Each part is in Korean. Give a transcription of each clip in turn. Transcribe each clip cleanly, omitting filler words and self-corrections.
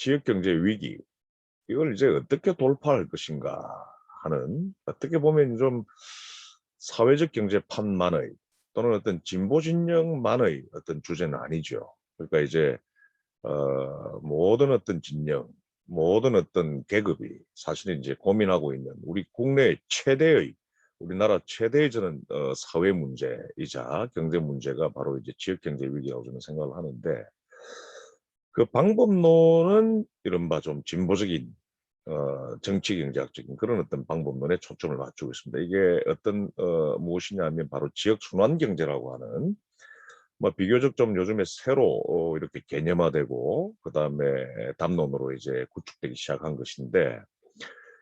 지역 경제 위기 이걸 이제 어떻게 돌파할 것인가 하는 어떻게 보면 좀 사회적 경제판만의 또는 어떤 진보 진영만의 어떤 주제는 아니죠. 그러니까 이제 모든 어떤 진영, 모든 어떤 계급이 사실은 이제 고민하고 있는 우리 국내 최대의 우리나라 최대의 저는 사회 문제이자 경제 문제가 바로 이제 지역 경제 위기라고 저는 생각을 하는데 그 방법론은 이른바 좀 진보적인 정치 경제학적인 그런 어떤 방법론에 초점을 맞추고 있습니다. 이게 어떤 무엇이냐면 바로 지역 순환 경제라고 하는 뭐 비교적 좀 요즘에 새로 이렇게 개념화되고 그다음에 담론으로 이제 구축되기 시작한 것인데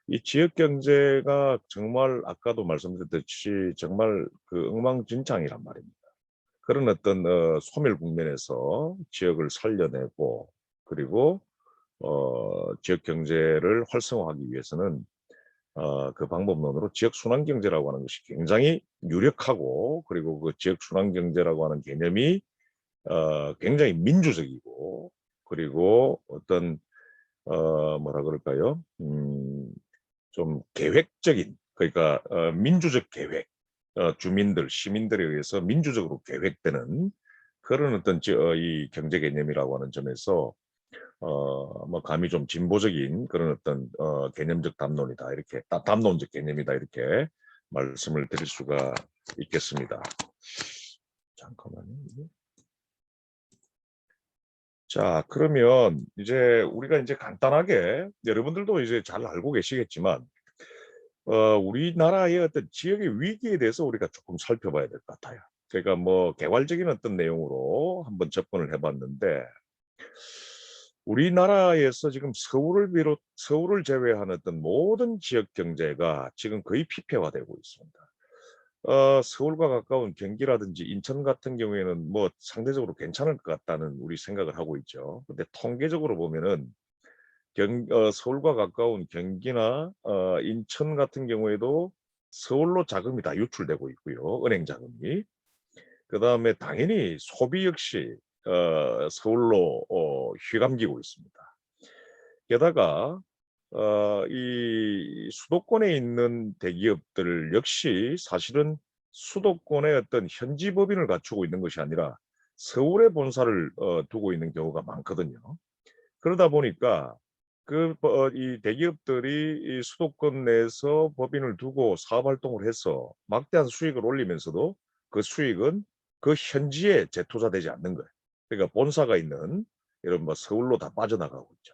이 지역 경제가 정말 아까도 말씀드렸듯이 정말 그 엉망진창이란 말입니다. 그런 어떤 소멸 국면에서 지역을 살려내고 그리고 지역 경제를 활성화하기 위해서는 그 방법론으로 지역 순환 경제라고 하는 것이 굉장히 유력하고 그리고 그 지역 순환 경제라고 하는 개념이 굉장히 민주적이고 그리고 어떤 뭐라 그럴까요? 좀 계획적인 그러니까 민주적 계획 주민들 시민들에 의해서 민주적으로 계획되는 그런 어떤 이 경제 개념이라고 하는 점에서 뭐 감히 좀 진보적인 그런 어떤 개념적 담론이다 이렇게 담론적 개념이다 이렇게 말씀을 드릴 수가 있겠습니다. 잠깐만요. 자, 그러면 이제 우리가 이제 간단하게 여러분들도 이제 잘 알고 계시겠지만 우리나라의 어떤 지역의 위기에 대해서 우리가 조금 살펴봐야 될 것 같아요. 그러니까 뭐 개괄적인 어떤 내용으로 한번 접근을 해봤는데 우리나라에서 지금 서울을 제외한 어떤 모든 지역 경제가 지금 거의 피폐화되고 있습니다. 서울과 가까운 경기라든지 인천 같은 경우에는 뭐 상대적으로 괜찮을 것 같다는 우리 생각을 하고 있죠. 근데 통계적으로 보면은 서울과 가까운 경기나 인천 같은 경우에도 서울로 자금이 다 유출되고 있고요. 은행 자금이. 그다음에 당연히 소비 역시 서울로 휘감기고 있습니다. 게다가 이 수도권에 있는 대기업들 역시 사실은 수도권의 어떤 현지 법인을 갖추고 있는 것이 아니라 서울에 본사를 두고 있는 경우가 많거든요. 그러다 보니까 이 대기업들이 이 수도권 내에서 법인을 두고 사업 활동을 해서 막대한 수익을 올리면서도 그 수익은 그 현지에 재투자되지 않는 거예요. 그러니까 본사가 있는 이런 뭐 서울로 다 빠져나가고 있죠.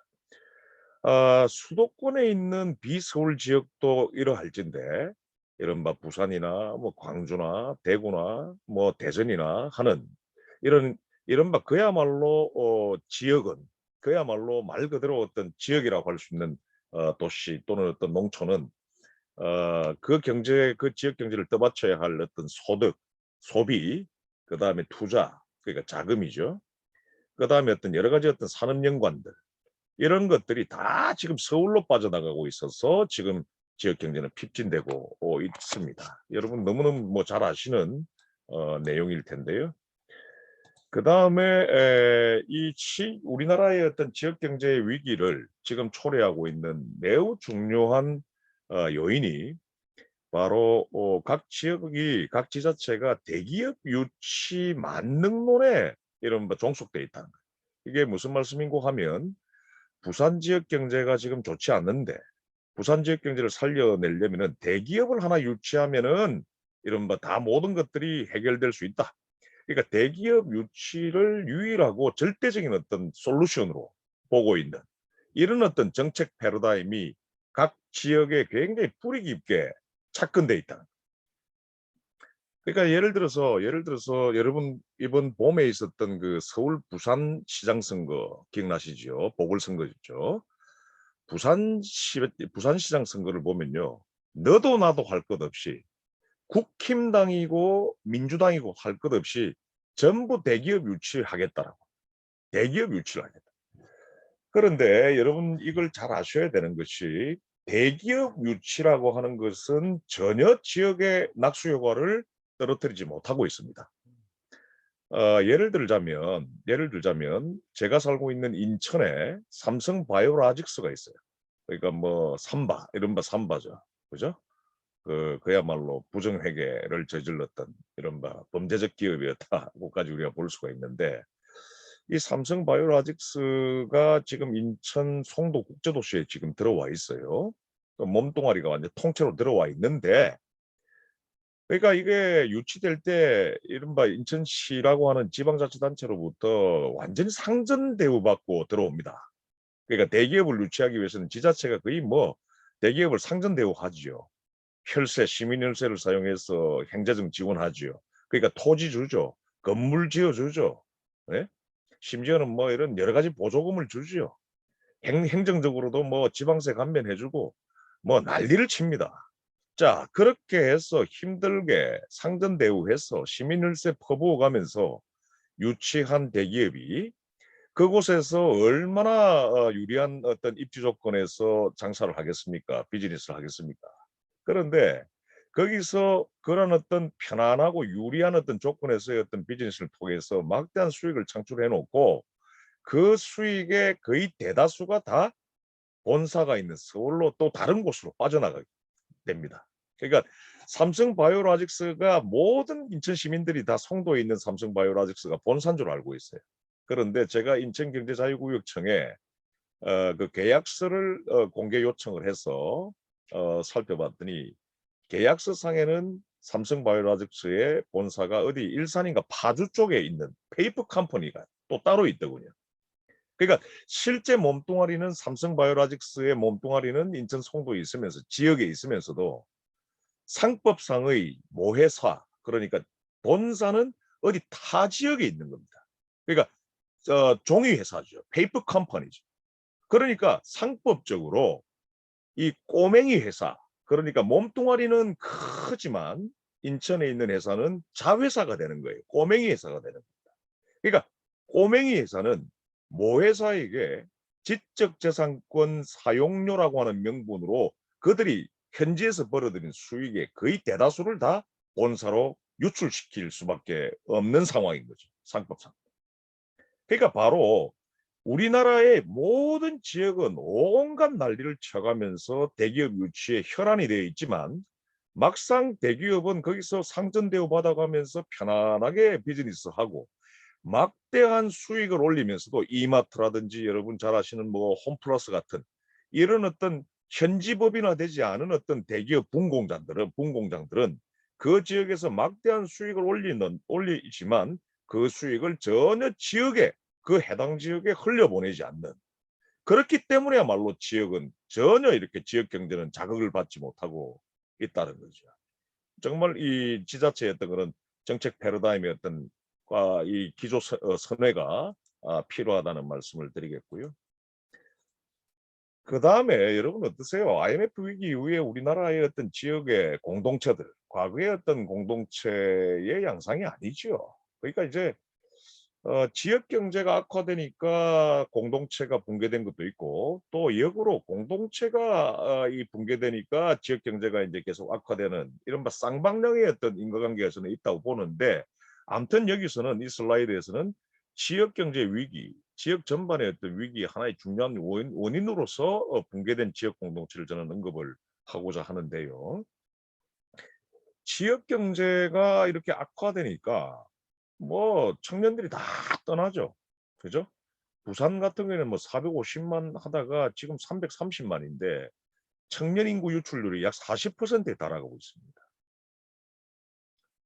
수도권에 있는 비서울 지역도 이러할진데 이른바 부산이나 뭐 광주나 대구나 뭐 대전이나 하는 이런 이른바 그야말로 지역은 그야말로 말 그대로 어떤 지역이라고 할 수 있는 도시 또는 어떤 농촌은 그 지역 경제를 떠받쳐야 할 어떤 소득, 소비, 그 다음에 투자, 그러니까 자금이죠. 그 다음에 어떤 여러 가지 어떤 산업 연관들 이런 것들이 다 지금 서울로 빠져나가고 있어서 지금 지역 경제는 핍진되고 있습니다. 여러분 너무너무 뭐 잘 아시는 내용일 텐데요. 그 다음에 우리나라의 어떤 지역 경제 위기를 지금 초래하고 있는 매우 중요한 요인이 바로 각 지역이 각 지자체가 대기업 유치 만능론에 이런 종속돼 있다는 거예요. 이게 무슨 말씀인고 하면 부산 지역 경제가 지금 좋지 않는데 부산 지역 경제를 살려내려면은 대기업을 하나 유치하면은 이른바 다 모든 것들이 해결될 수 있다. 그러니까 대기업 유치를 유일하고 절대적인 어떤 솔루션으로 보고 있는 이런 어떤 정책 패러다임이 각 지역에 굉장히 뿌리 깊게 착근돼 있다. 그러니까 예를 들어서 여러분 이번 봄에 있었던 그 서울 부산 시장 선거 기억나시죠? 보궐선거였죠. 부산시장 선거를 보면요. 너도 나도 할 것 없이 국힘당이고 민주당이고 할 것 없이 전부 대기업 유치하겠다라고. 대기업 유치를 하겠다. 그런데 여러분 이걸 잘 아셔야 되는 것이 대기업 유치라고 하는 것은 전혀 지역의 낙수 효과를 떨어뜨리지 못하고 있습니다. 예를 들자면 제가 살고 있는 인천에 삼성 바이오로직스가 있어요. 그러니까 뭐 삼바, 이른바 삼바죠. 그죠? 그야말로 부정회계를 저질렀던 이른바 범죄적 기업이었다고까지 우리가 볼 수가 있는데, 이 삼성 바이오로직스가 지금 인천 송도 국제도시에 지금 들어와 있어요. 몸뚱아리가 완전 통째로 들어와 있는데, 그러니까 이게 유치될 때 이른바 인천시라고 하는 지방자치단체로부터 완전히 상전 대우받고 들어옵니다. 그러니까 대기업을 유치하기 위해서는 지자체가 거의 뭐 대기업을 상전 대우하지요. 혈세, 시민혈세를 사용해서 행자정 지원하지요. 그러니까 토지 주죠. 건물 지어주죠. 예? 심지어는 뭐 이런 여러 가지 보조금을 주지요. 행정적으로도 뭐 지방세 감면해주고 뭐 난리를 칩니다. 자, 그렇게 해서 힘들게 상전 대우해서 시민일세 퍼부어가면서 유치한 대기업이 그곳에서 얼마나 유리한 어떤 입지 조건에서 장사를 하겠습니까? 비즈니스를 하겠습니까? 그런데 거기서 그런 어떤 편안하고 유리한 어떤 조건에서의 어떤 비즈니스를 통해서 막대한 수익을 창출해 놓고 그 수익의 거의 대다수가 다 본사가 있는 서울로 또 다른 곳으로 빠져나가게 됩니다. 그러니까 삼성 바이오로직스가 모든 인천 시민들이 다 송도에 있는 삼성 바이오로직스가 본사인 줄 알고 있어요. 그런데 제가 인천경제자유구역청에 그 계약서를 공개 요청을 해서 살펴봤더니 계약서 상에는 삼성 바이오로직스의 본사가 어디 일산인가 파주 쪽에 있는 페이퍼 컴퍼니가 또 따로 있더군요. 그러니까 실제 몸뚱아리는 삼성 바이오로직스의 몸뚱아리는 인천 송도에 있으면서 지역에 있으면서도 상법상의 모회사, 그러니까 본사는 어디 타 지역에 있는 겁니다. 그러니까 종이회사죠. 페이퍼 컴퍼니죠. 그러니까 상법적으로 이 꼬맹이 회사, 그러니까 몸뚱아리는 크지만 인천에 있는 회사는 자회사가 되는 거예요. 꼬맹이 회사가 되는 겁니다. 그러니까 꼬맹이 회사는 모회사에게 지적재산권 사용료라고 하는 명분으로 그들이 현지에서 벌어들인 수익의 거의 대다수를 다 본사로 유출시킬 수밖에 없는 상황인 거죠. 상법상. 그러니까 바로 우리나라의 모든 지역은 온갖 난리를 쳐가면서 대기업 유치에 혈안이 되어 있지만 막상 대기업은 거기서 상전 대우 받아가면서 편안하게 비즈니스하고 막대한 수익을 올리면서도 이마트라든지 여러분 잘 아시는 뭐 홈플러스 같은 이런 어떤 현지법인화되지 않은 어떤 대기업 분공장들은 그 지역에서 막대한 수익을 올리지만 그 수익을 전혀 지역에 그 해당 지역에 흘려보내지 않는, 그렇기 때문에야말로 지역은 전혀 이렇게 지역 경제는 자극을 받지 못하고 있다는 거죠. 정말 이 지자체의 어떤 그런 정책 패러다임의 어떤 이 기조 선회가 필요하다는 말씀을 드리겠고요. 그 다음에 여러분 어떠세요? IMF 위기 이후에 우리나라의 어떤 지역의 공동체들, 과거의 어떤 공동체의 양상이 아니죠. 그러니까 이제 지역 경제가 악화되니까 공동체가 붕괴된 것도 있고, 또 역으로 공동체가 이 붕괴되니까 지역 경제가 이제 계속 악화되는 이른바 쌍방향의 어떤 인과관계가 저는 있다고 보는데, 아무튼 여기서는 이 슬라이드에서는 지역 경제 위기, 지역 전반의 어떤 위기 하나의 중요한 원인으로서 붕괴된 지역 공동체를 저는 언급을 하고자 하는데요. 지역 경제가 이렇게 악화되니까 뭐 청년들이 다 떠나죠. 그죠? 부산 같은 경우에는 뭐 450만 하다가 지금 330만인데 청년 인구 유출률이 약 40%에 달하고 있습니다.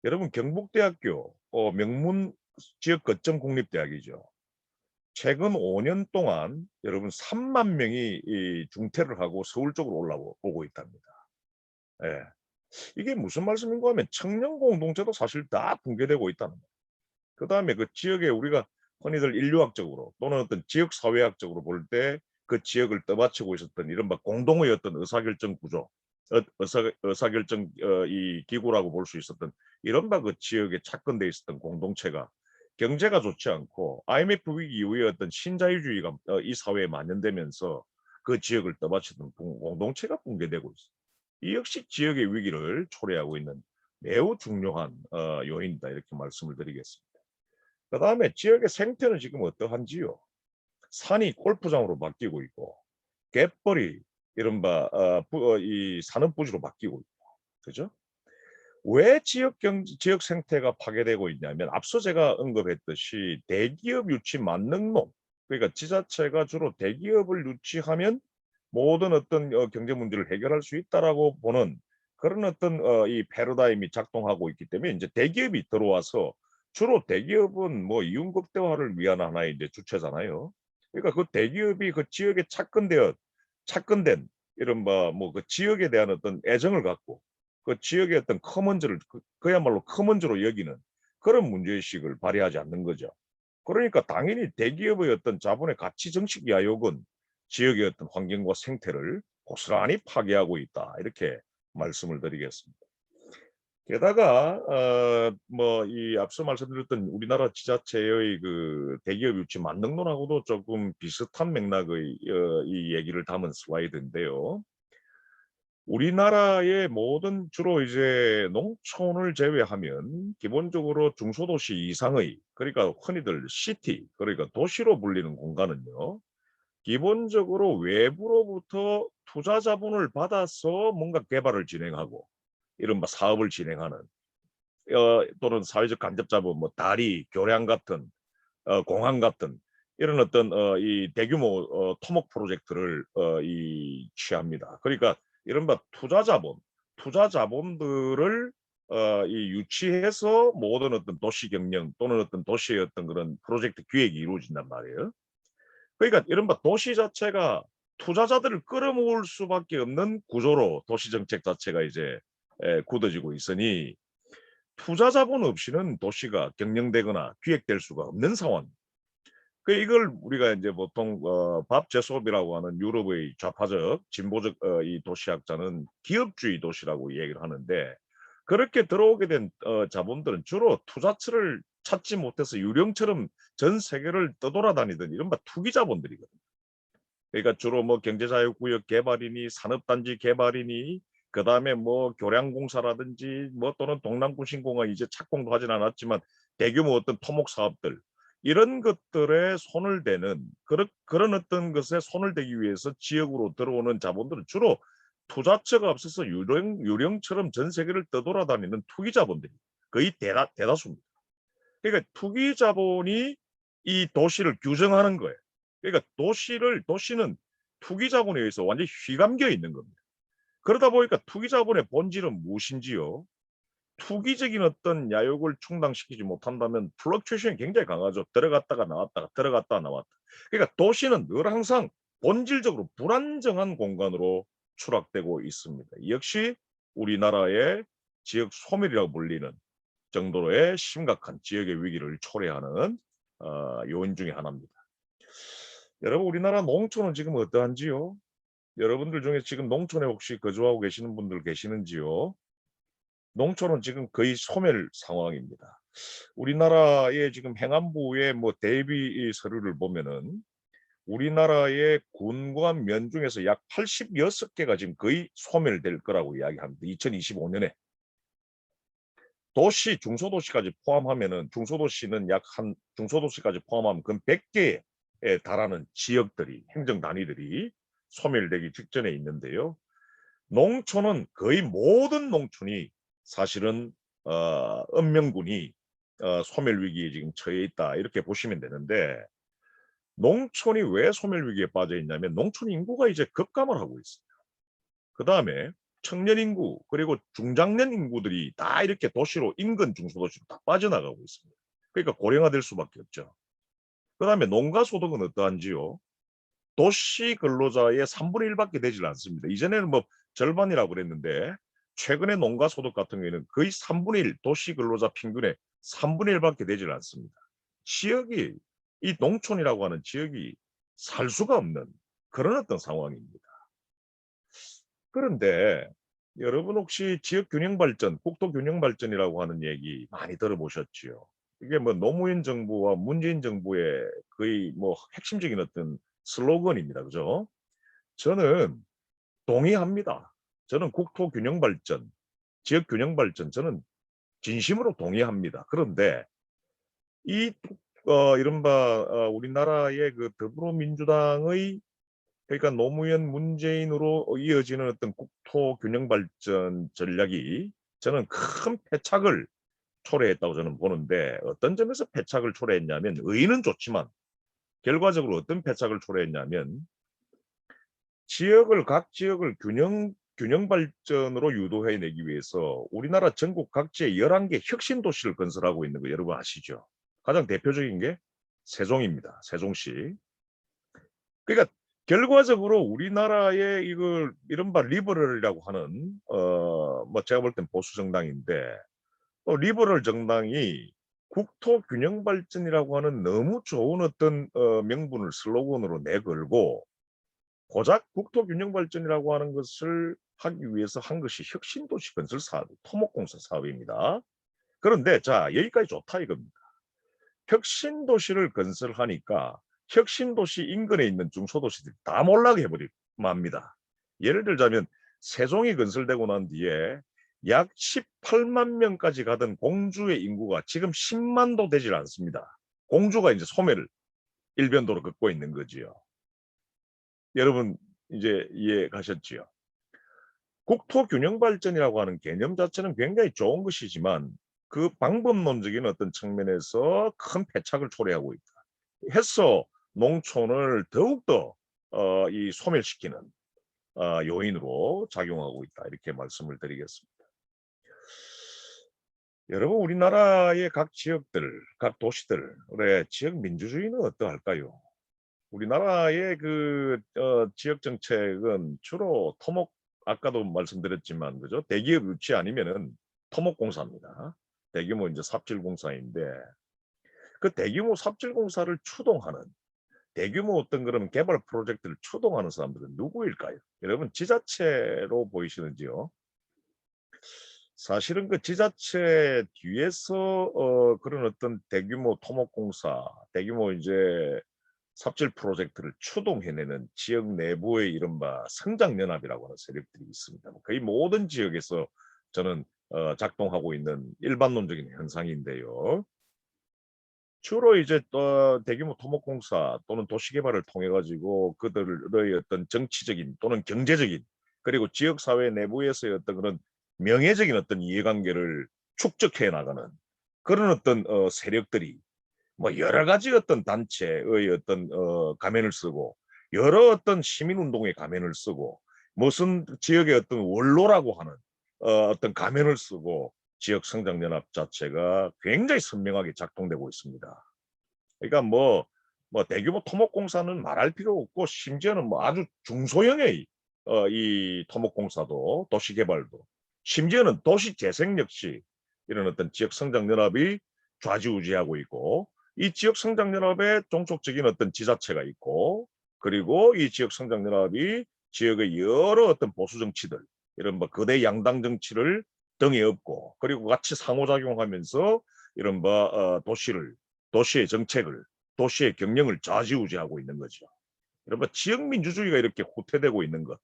여러분 경북대학교 명문 지역 거점 공립대학이죠. 최근 5년 동안 여러분 3만 명이 이 중퇴를 하고 서울 쪽으로 올라오고 있답니다. 예. 이게 무슨 말씀인가 하면 청년 공동체도 사실 다 붕괴되고 있다는 거예요. 그 다음에 그 지역에 우리가 흔히들 인류학적으로 또는 어떤 지역 사회학적으로 볼 때 그 지역을 떠받치고 있었던 이른바 공동의 어떤 의사결정 구조, 의사결정 이 기구라고 볼 수 있었던 이른바 그 지역에 착근돼 있었던 공동체가 경제가 좋지 않고 IMF 위기 이후에 어떤 신자유주의가 이 사회에 만연되면서 그 지역을 떠받치던 공동체가 붕괴되고 있습니다. 이 역시 지역의 위기를 초래하고 있는 매우 중요한 요인이다, 이렇게 말씀을 드리겠습니다. 그다음에 지역의 생태는 지금 어떠한지요? 산이 골프장으로 바뀌고 있고 갯벌이 이른바 이 산업부지로 바뀌고 있고 그죠? 왜 지역 생태가 파괴되고 있냐면 앞서 제가 언급했듯이 대기업 유치 만능론 그러니까 지자체가 주로 대기업을 유치하면 모든 어떤 경제 문제를 해결할 수 있다라고 보는 그런 어떤 이 패러다임이 작동하고 있기 때문에 이제 대기업이 들어와서 주로 대기업은 뭐 이윤 극대화를 위한 하나의 이제 주체잖아요. 그러니까 그 대기업이 그 지역에 착근된 이른바 뭐 그 지역에 대한 어떤 애정을 갖고 그 지역의 어떤 커먼즈를 그야말로 커먼즈로 여기는 그런 문제의식을 발휘하지 않는 거죠. 그러니까 당연히 대기업의 어떤 자본의 가치 정식 야욕은 지역의 어떤 환경과 생태를 고스란히 파괴하고 있다. 이렇게 말씀을 드리겠습니다. 게다가 뭐 이 앞서 말씀드렸던 우리나라 지자체의 그 대기업 유치 만능론하고도 조금 비슷한 맥락의 이 얘기를 담은 슬라이드인데요. 우리나라의 모든 주로 이제 농촌을 제외하면 기본적으로 중소도시 이상의 그러니까 흔히들 시티 그러니까 도시로 불리는 공간은요. 기본적으로 외부로부터 투자 자본을 받아서 뭔가 개발을 진행하고 이른바 사업을 진행하는 또는 사회적 간접 자본 뭐 다리, 교량 같은 공항 같은 이런 어떤 이 대규모 토목 프로젝트를 이 취합니다. 그러니까 이른바 투자 자본들을 이 유치해서 모든 어떤 도시 경영 또는 어떤 도시의 어떤 그런 프로젝트 기획이 이루어진단 말이에요. 그러니까 이른바 도시 자체가 투자자들을 끌어모을 수밖에 없는 구조로 도시 정책 자체가 이제 굳어지고 있으니 투자 자본 없이는 도시가 경영되거나 기획될 수가 없는 상황. 그 이걸 우리가 이제 보통 밥 제소비라고 하는 유럽의 좌파적 진보적 이 도시학자는 기업주의 도시라고 얘기를 하는데 그렇게 들어오게 된 자본들은 주로 투자처를 찾지 못해서 유령처럼 전 세계를 떠돌아다니던 이른바 투기 자본들이거든요. 그러니까 주로 뭐 경제자유구역 개발이니 산업단지 개발이니 그다음에 뭐 교량공사라든지 뭐 또는 동남구 신공항 이제 착공도 하진 않았지만 대규모 어떤 토목 사업들 이런 것들에 손을 대는 그런 어떤 것에 손을 대기 위해서 지역으로 들어오는 자본들은 주로 투자처가 없어서 유령처럼 전 세계를 떠돌아다니는 투기 자본들이 거의 대다수입니다. 그러니까 투기 자본이 이 도시를 규정하는 거예요. 그러니까 도시는 투기 자본에 의해서 완전히 휘감겨 있는 겁니다. 그러다 보니까 투기 자본의 본질은 무엇인지요? 투기적인 어떤 야욕을 충당시키지 못한다면 플럭추에이션이 굉장히 강하죠. 들어갔다가 나왔다가 들어갔다가 나왔다. 그러니까 도시는 늘 항상 본질적으로 불안정한 공간으로 추락되고 있습니다. 역시 우리나라의 지역 소멸이라고 불리는 정도로의 심각한 지역의 위기를 초래하는 요인 중에 하나입니다. 여러분 우리나라 농촌은 지금 어떠한지요? 여러분들 중에 지금 농촌에 혹시 거주하고 계시는 분들 계시는지요? 농촌은 지금 거의 소멸 상황입니다. 우리나라의 지금 행안부의 뭐 대비 서류를 보면은 우리나라의 군과 면 중에서 약 86개가 지금 거의 소멸될 거라고 이야기합니다. 2025년에. 도시, 중소도시까지 포함하면은 중소도시는 중소도시까지 포함하면 그 100개에 달하는 지역들이 행정 단위들이 소멸되기 직전에 있는데요. 농촌은 거의 모든 농촌이 사실은 읍면군이 소멸 위기에 지금 처해 있다 이렇게 보시면 되는데 농촌이 왜 소멸 위기에 빠져 있냐면 농촌 인구가 이제 급감을 하고 있어요. 그 다음에 청년 인구 그리고 중장년 인구들이 다 이렇게 도시로 인근 중소도시로 다 빠져나가고 있습니다. 그러니까 고령화될 수밖에 없죠. 그 다음에 농가 소득은 어떠한지요? 도시 근로자의 3분의 1밖에 되질 않습니다. 이전에는 뭐 절반이라고 그랬는데 최근에 농가 소득 같은 경우에는 거의 3분의 1 도시 근로자 평균의 3분의 1밖에 되질 않습니다. 지역이 이 농촌이라고 하는 지역이 살 수가 없는 그런 어떤 상황입니다. 그런데 여러분 혹시 지역 균형 발전, 국토 균형 발전이라고 하는 얘기 많이 들어보셨지요? 이게 뭐 노무현 정부와 문재인 정부의 거의 뭐 핵심적인 어떤 슬로건입니다. 그죠? 저는 동의합니다. 저는 국토 균형 발전, 지역 균형 발전 저는 진심으로 동의합니다. 그런데 이 이른바 우리나라의 그 더불어민주당의 그러니까 노무현 문재인으로 이어지는 어떤 국토 균형 발전 전략이 저는 큰 패착을 초래했다고 저는 보는데 어떤 점에서 패착을 초래했냐면 의의는 좋지만 결과적으로 어떤 패착을 초래했냐면 각 지역을 균형 발전으로 유도해내기 위해서 우리나라 전국 각지에 11개 혁신 도시를 건설하고 있는 거 여러분 아시죠? 가장 대표적인 게 세종입니다. 세종시. 그러니까 결과적으로 우리나라의 이걸 이른바 리버럴이라고 하는 뭐 제가 볼 땐 보수 정당인데 또 리버럴 정당이 국토 균형 발전이라고 하는 너무 좋은 어떤 명분을 슬로건으로 내걸고 고작 국토 균형 발전이라고 하는 것을 하기 위해서 한 것이 혁신도시 건설 사업, 토목공사 사업입니다. 그런데 자 여기까지 좋다 이겁니다. 혁신도시를 건설하니까 혁신도시 인근에 있는 중소도시들이 다 몰락해 버리고 맙니다. 예를 들자면 세종이 건설되고 난 뒤에 약 18만 명까지 가던 공주의 인구가 지금 10만도 되질 않습니다. 공주가 이제 소멸을 일변도로 긋고 있는 거지요. 여러분 이제 이해 가셨지요? 국토 균형 발전이라고 하는 개념 자체는 굉장히 좋은 것이지만 그 방법론적인 어떤 측면에서 큰 패착을 초래하고 있다. 해서 농촌을 더욱더 이 소멸시키는 요인으로 작용하고 있다. 이렇게 말씀을 드리겠습니다. 여러분 우리나라의 각 지역들, 각 도시들의 지역 민주주의는 어떠할까요? 우리나라의 그 지역 정책은 주로 아까도 말씀드렸지만 그죠? 대기업 유치 아니면은 토목공사입니다. 대규모 이제 삽질공사인데 그 대규모 삽질공사를 추동하는 대규모 어떤 그런 개발 프로젝트를 추동하는 사람들은 누구일까요? 여러분 지자체로 보이시는지요? 사실은 그 지자체 뒤에서 그런 어떤 대규모 토목공사, 대규모 이제 삽질 프로젝트를 추동해내는 지역 내부의 이른바 성장연합이라고 하는 세력들이 있습니다. 거의 모든 지역에서 저는 작동하고 있는 일반론적인 현상인데요. 주로 이제 또 대규모 토목공사 또는 도시개발을 통해 가지고 그들의 어떤 정치적인 또는 경제적인 그리고 지역사회 내부에서의 어떤 그런 명예적인 어떤 이해관계를 축적해 나가는 그런 어떤 세력들이 뭐 여러 가지 어떤 단체의 어떤 가면을 쓰고 여러 어떤 시민운동의 가면을 쓰고 무슨 지역의 어떤 원로라고 하는 어떤 가면을 쓰고 지역성장연합 자체가 굉장히 선명하게 작동되고 있습니다. 그러니까 뭐 대규모 토목공사는 말할 필요 없고 심지어는 뭐 아주 중소형의 이 토목공사도 도시개발도 심지어는 도시재생 역시 이런 어떤 지역성장연합이 좌지우지하고 있고 이 지역성장연합에 종속적인 어떤 지자체가 있고 그리고 이 지역성장연합이 지역의 여러 어떤 보수정치들 이런 뭐 거대 양당 정치를 등에 업고 그리고 같이 상호작용하면서 이런 도시의 정책을 도시의 경영을 좌지우지하고 있는 거죠. 여러분 지역 민주주의가 이렇게 후퇴되고 있는 것,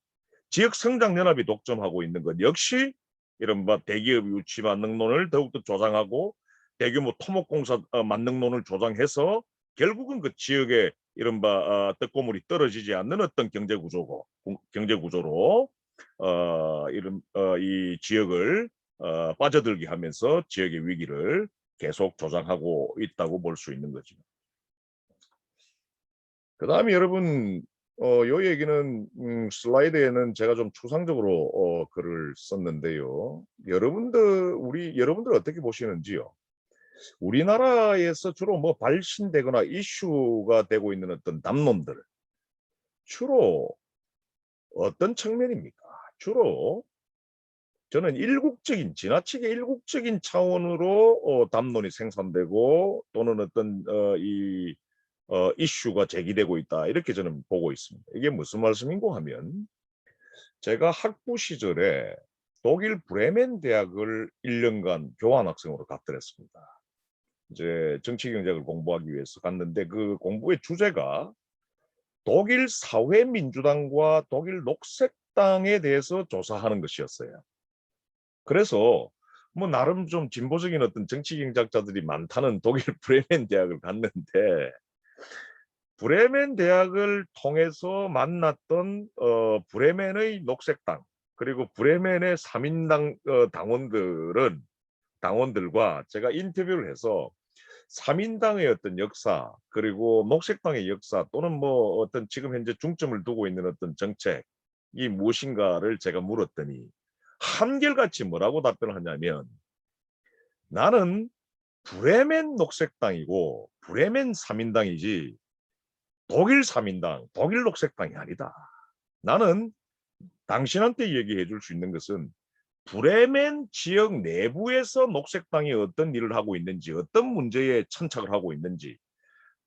지역 성장 연합이 독점하고 있는 것 역시 이른바 대기업 유치 만능론을 더욱더 조장하고 대규모 토목공사 만능론을 조장해서 결국은 그 지역의 이른바 떡고물이 떨어지지 않는 어떤 경제 구조로 이 지역을 빠져들게 하면서 지역의 위기를 계속 조장하고 있다고 볼 수 있는 거죠. 그다음에 여러분 요 얘기는 슬라이드에는 제가 좀 추상적으로 글을 썼는데요. 여러분들 어떻게 보시는지요? 우리나라에서 주로 뭐 발신되거나 이슈가 되고 있는 어떤 담론들 주로 어떤 측면입니까? 주로 저는 지나치게 일국적인 차원으로 담론이 생산되고 또는 어떤 이슈가 제기되고 있다. 이렇게 저는 보고 있습니다. 이게 무슨 말씀인고 하면 제가 학부 시절에 독일 브레멘 대학을 1년간 교환학생으로 갔더랬습니다. 이제 정치경제학을 공부하기 위해서 갔는데 그 공부의 주제가 독일 사회민주당과 독일 녹색당에 대해서 조사하는 것이었어요. 그래서 뭐 나름 좀 진보적인 어떤 정치 경제학자들이 많다는 독일 브레멘 대학을 갔는데 브레멘 대학을 통해서 만났던 브레멘의 녹색당 그리고 브레멘의 3인당 당원들과 제가 인터뷰를 해서 3인당의 어떤 역사 그리고 녹색당의 역사 또는 뭐 어떤 지금 현재 중점을 두고 있는 어떤 정책이 무엇인가를 제가 물었더니 한결같이 뭐라고 답변을 하냐면 나는 브레멘 녹색당이고 브레멘 3인당이지 독일 3인당, 독일 녹색당이 아니다. 나는 당신한테 얘기해 줄 수 있는 것은 브레멘 지역 내부에서 녹색당이 어떤 일을 하고 있는지, 어떤 문제에 천착을 하고 있는지,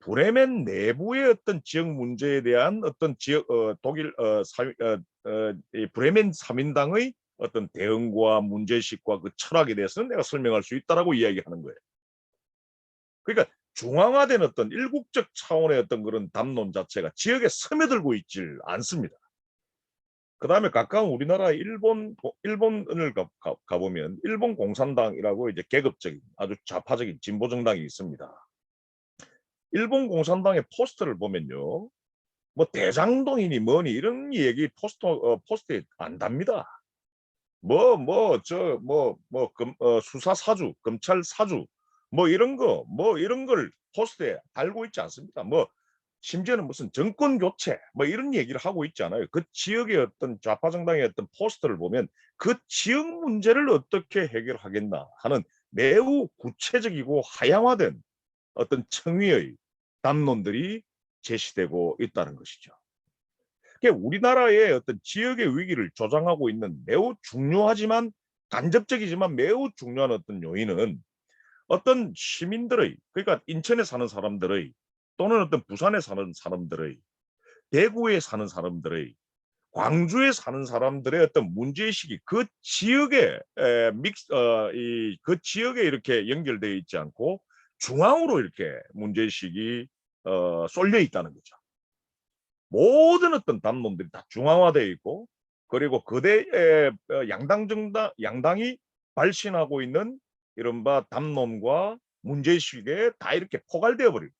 브레멘 내부의 어떤 지역 문제에 대한 어떤 지역 독일 브레멘 3인당의 어떤 대응과 문제의식과 그 철학에 대해서는 내가 설명할 수 있다라고 이야기하는 거예요. 그러니까 중앙화된 어떤 일국적 차원의 어떤 그런 담론 자체가 지역에 스며들고 있질 않습니다. 그 다음에 가까운 우리나라 일본을 가보면 일본 공산당이라고 이제 계급적인 아주 좌파적인 진보 정당이 있습니다. 일본 공산당의 포스터를 보면요. 뭐 대장동이니 뭐니 이런 얘기 포스터에 안 답니다. 수사 사주, 검찰 사주, 이런 걸 포스트에 달고 있지 않습니다. 심지어는 무슨 정권 교체, 이런 얘기를 하고 있지 않아요. 그 지역의 어떤 좌파 정당의 어떤 포스터를 보면 그 지역 문제를 어떻게 해결하겠나 하는 매우 구체적이고 하향화된 어떤 청위의 담론들이 제시되고 있다는 것이죠. 우리나라의 어떤 지역의 위기를 조장하고 있는 매우 중요하지만 간접적이지만 매우 중요한 어떤 요인은 어떤 시민들의 그러니까 인천에 사는 사람들의 또는 어떤 부산에 사는 사람들의 대구에 사는 사람들의 광주에 사는 사람들의 어떤 문제의식이 그 지역에 그 지역에 이렇게 연결되어 있지 않고 중앙으로 이렇게 문제의식이 쏠려 있다는 거죠. 모든 어떤 담론들이 다 중앙화되어 있고 그리고 거대 양당이 발신하고 있는 이른바 담론과 문제의식에 다 이렇게 포괄되어 버리고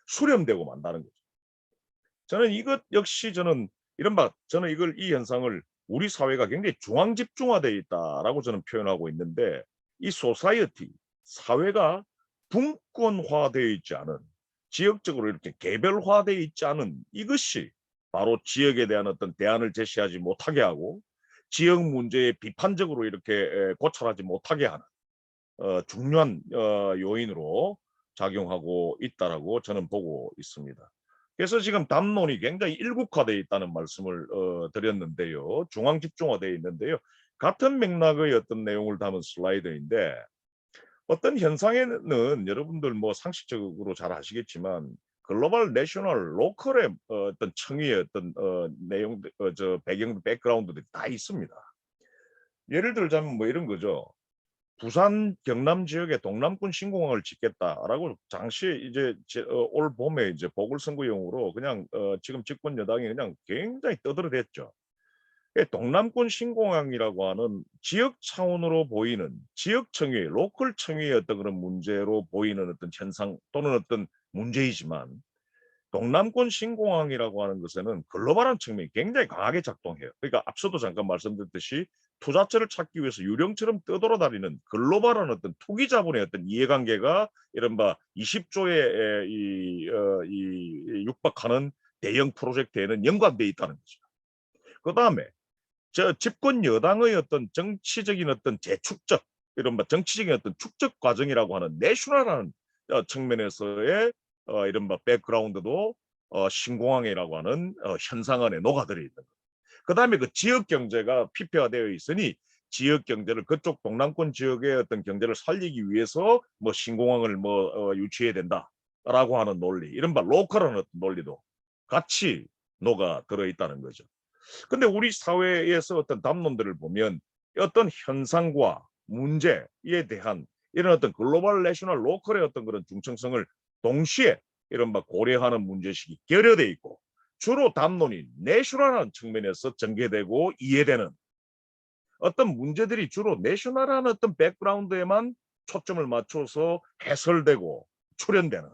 수렴되고 만다는 거죠. 저는 이것 역시 저는 이 현상을 우리 사회가 굉장히 중앙 집중화되어 있다라고 저는 표현하고 있는데 이 사회가 분권화되어 있지 않은 지역적으로 이렇게 개별화되어 있지 않은 이것이 바로 지역에 대한 어떤 대안을 제시하지 못하게 하고 지역 문제에 비판적으로 이렇게 고찰하지 못하게 하는 중요한 요인으로 작용하고 있다라고 저는 보고 있습니다. 그래서 지금 담론이 굉장히 일국화되어 있다는 말씀을 드렸는데요. 중앙 집중화되어 있는데요. 같은 맥락의 어떤 내용을 담은 슬라이드인데 어떤 현상에는 여러분들 상식적으로 잘 아시겠지만 글로벌, 내셔널, 로컬의 어떤 청위의 어떤 내용들, 백그라운드들이 다 있습니다. 예를 들자면 이런 거죠. 부산 경남 지역에 동남권 신공항을 짓겠다라고 당시에 이제 올 봄에 이제 보궐선거용으로 그냥 지금 집권 여당이 그냥 굉장히 떠들어댔죠. 동남권 신공항이라고 하는 지역 차원으로 보이는 지역 청위, 로컬 청위의 어떤 그런 문제로 보이는 어떤 현상 또는 어떤 문제이지만 동남권 신공항이라고 하는 것에는 글로벌한 측면이 굉장히 강하게 작동해요. 그러니까 앞서도 잠깐 말씀드렸듯이 투자처를 찾기 위해서 유령처럼 떠돌아다니는 글로벌한 어떤 투기 자본의 어떤 이해관계가 이른바 20조에 육박하는 대형 프로젝트에는 연관돼 있다는 거죠. 그 다음에 집권 여당의 어떤 정치적인 어떤 재축적 이른바 정치적인 어떤 축적 과정이라고 하는 내슈럴한 측면에서의 이른바 백그라운드도 신공항이라고 하는 현상 안에 녹아들어 있는 것. 그 다음에 그 지역 경제가 피폐화되어 있으니 지역 경제를 그쪽 동남권 지역의 어떤 경제를 살리기 위해서 신공항을 유치해야 된다라고 하는 논리, 이른바 로컬한 어떤 논리도 같이 녹아 들어 있다는 거죠. 근데 우리 사회에서 어떤 담론들을 보면 어떤 현상과 문제에 대한 이런 어떤 글로벌, 내셔널, 로컬의 어떤 그런 중증성을 동시에 이른바 고려하는 문제식이 결여돼 있고 주로 담론이 내슈럴한 측면에서 전개되고 이해되는 어떤 문제들이 주로 내셔널한 어떤 백그라운드에만 초점을 맞춰서 해설되고 출연되는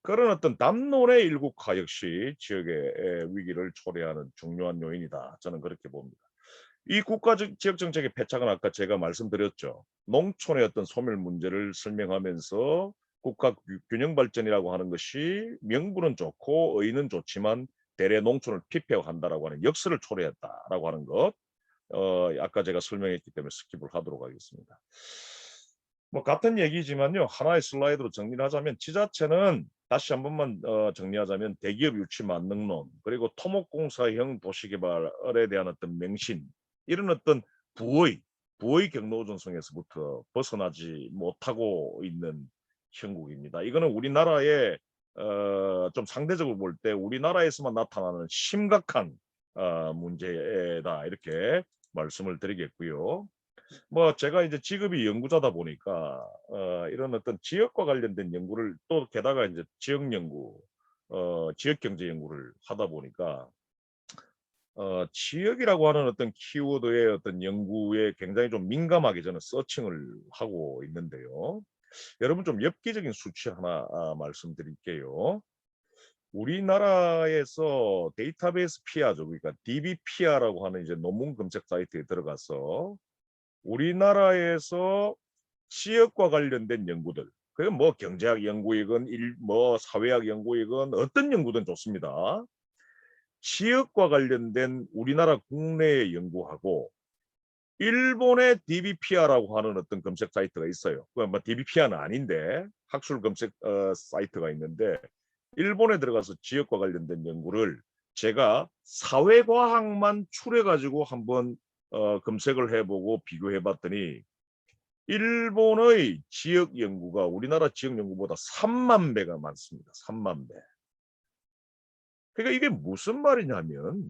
그런 어떤 담론의 일국화 역시 지역의 위기를 초래하는 중요한 요인이다. 저는 그렇게 봅니다. 이 국가적 지역 정책의 패착은 아까 제가 말씀드렸죠. 농촌의 어떤 소멸 문제를 설명하면서 국가 균형 발전이라고 하는 것이 명분은 좋고 의의는 좋지만 대래 농촌을 피폐화한다라고 하는 역설을 초래했다라고 하는 것. 아까 제가 설명했기 때문에 스킵을 하도록 하겠습니다. 뭐 같은 얘기지만요. 하나의 슬라이드로 정리를 하자면 지자체는 다시 한 번만 정리하자면 대기업 유치 만능론 그리고 토목공사형 도시개발에 대한 어떤 맹신 이런 어떤 부의 경로우선성에서부터 벗어나지 못하고 있는 형국입니다. 이거는 우리나라의 좀 상대적으로 볼 때 우리나라에서만 나타나는 심각한 문제다 이렇게 말씀을 드리겠고요. 뭐 제가 이제 직업이 연구자다 보니까 이런 어떤 지역과 관련된 연구를 또 게다가 이제 지역 연구, 지역 경제 연구를 하다 보니까 지역이라고 하는 어떤 키워드의 어떤 연구에 굉장히 좀 민감하게 저는 서칭을 하고 있는데요. 여러분 좀 엽기적인 수치 하나 말씀드릴게요. 우리나라에서 데이터베이스 피아죠. 그러니까 DB피아라고 하는 이제 논문 검색 사이트에 들어가서 우리나라에서 지역과 관련된 연구들, 그건 뭐 경제학 연구이건 뭐 사회학 연구이건 어떤 연구든 좋습니다. 지역과 관련된 우리나라 국내의 연구하고 일본의 DBPR라고 하는 어떤 검색 사이트가 있어요. 그건 뭐 DBPR는 아닌데 학술 검색 사이트가 있는데 일본에 들어가서 지역과 관련된 연구를 제가 사회과학만 추려가지고 한번 검색을 해보고 비교해봤더니 일본의 지역 연구가 우리나라 지역 연구보다 3만 배가 많습니다. 3만 배. 그러니까 이게 무슨 말이냐면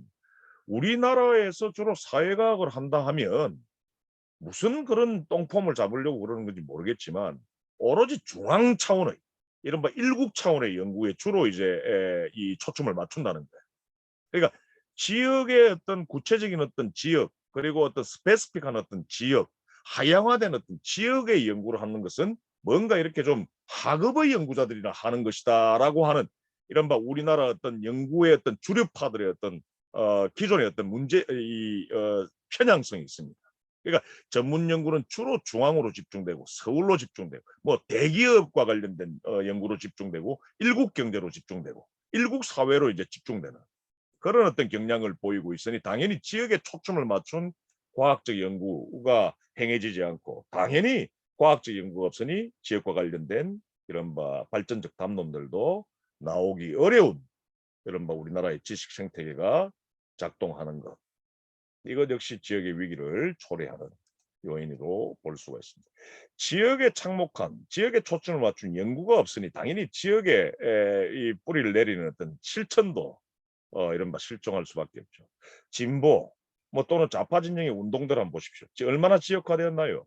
우리나라에서 주로 사회과학을 한다 하면 무슨 그런 똥폼을 잡으려고 그러는 건지 모르겠지만 오로지 중앙 차원의 이른바 일국 차원의 연구에 주로 이제 이 초점을 맞춘다는 거예요. 그러니까 지역의 어떤 구체적인 어떤 지역 그리고 어떤 스페시픽한 어떤 지역 하향화된 어떤 지역의 연구를 하는 것은 뭔가 이렇게 좀 하급의 연구자들이나 하는 것이다라고 하는 이른바 우리나라 어떤 연구의 어떤 주류파들의 어떤 기존의 어떤 문제 이 편향성이 있습니다. 그러니까 전문 연구는 주로 중앙으로 집중되고 서울로 집중되고 뭐 대기업과 관련된 연구로 집중되고 일국 경제로 집중되고 일국 사회로 이제 집중되는 그런 어떤 경향을 보이고 있으니 당연히 지역에 초점을 맞춘 과학적 연구가 행해지지 않고 당연히 과학적 연구가 없으니 지역과 관련된 이른바 발전적 담론들도 나오기 어려운 이른바 우리나라의 지식 생태계가 작동하는 것. 이것 역시 지역의 위기를 초래하는 요인으로 볼 수가 있습니다. 지역에 착목한, 지역에 초점을 맞춘 연구가 없으니 당연히 지역에 이 뿌리를 내리는 어떤 실천도 이른바 실종할 수밖에 없죠. 진보 뭐 또는 좌파 진영의 운동들 한번 보십시오. 얼마나 지역화되었나요?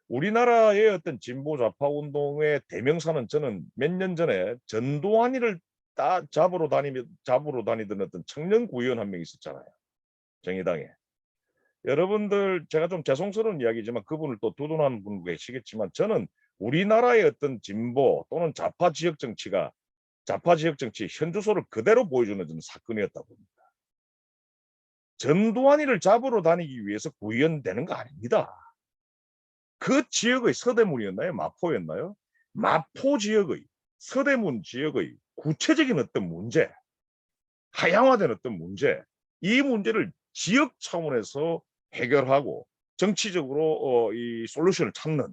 우리나라의 어떤 진보 좌파 운동의 대명사는 저는 몇 년 전에 전두환이를 잡으러 다니던 어떤 청년 구의원 한 명 있었잖아요. 정의당에. 여러분들 제가 좀 죄송스러운 이야기지만 그분을 또 두둔하는 분 계시겠지만 저는 우리나라의 어떤 진보 또는 좌파 지역 정치의 현주소를 그대로 보여주는 사건이었다고 봅니다. 전두환이를 잡으러 다니기 위해서 구의원 되는 거 아닙니다. 그 지역의 서대문이었나요? 마포였나요? 마포 지역의 서대문 지역의 구체적인 어떤 문제, 하향화된 어떤 문제, 이 문제를 지역 차원에서 해결하고 정치적으로 이 솔루션을 찾는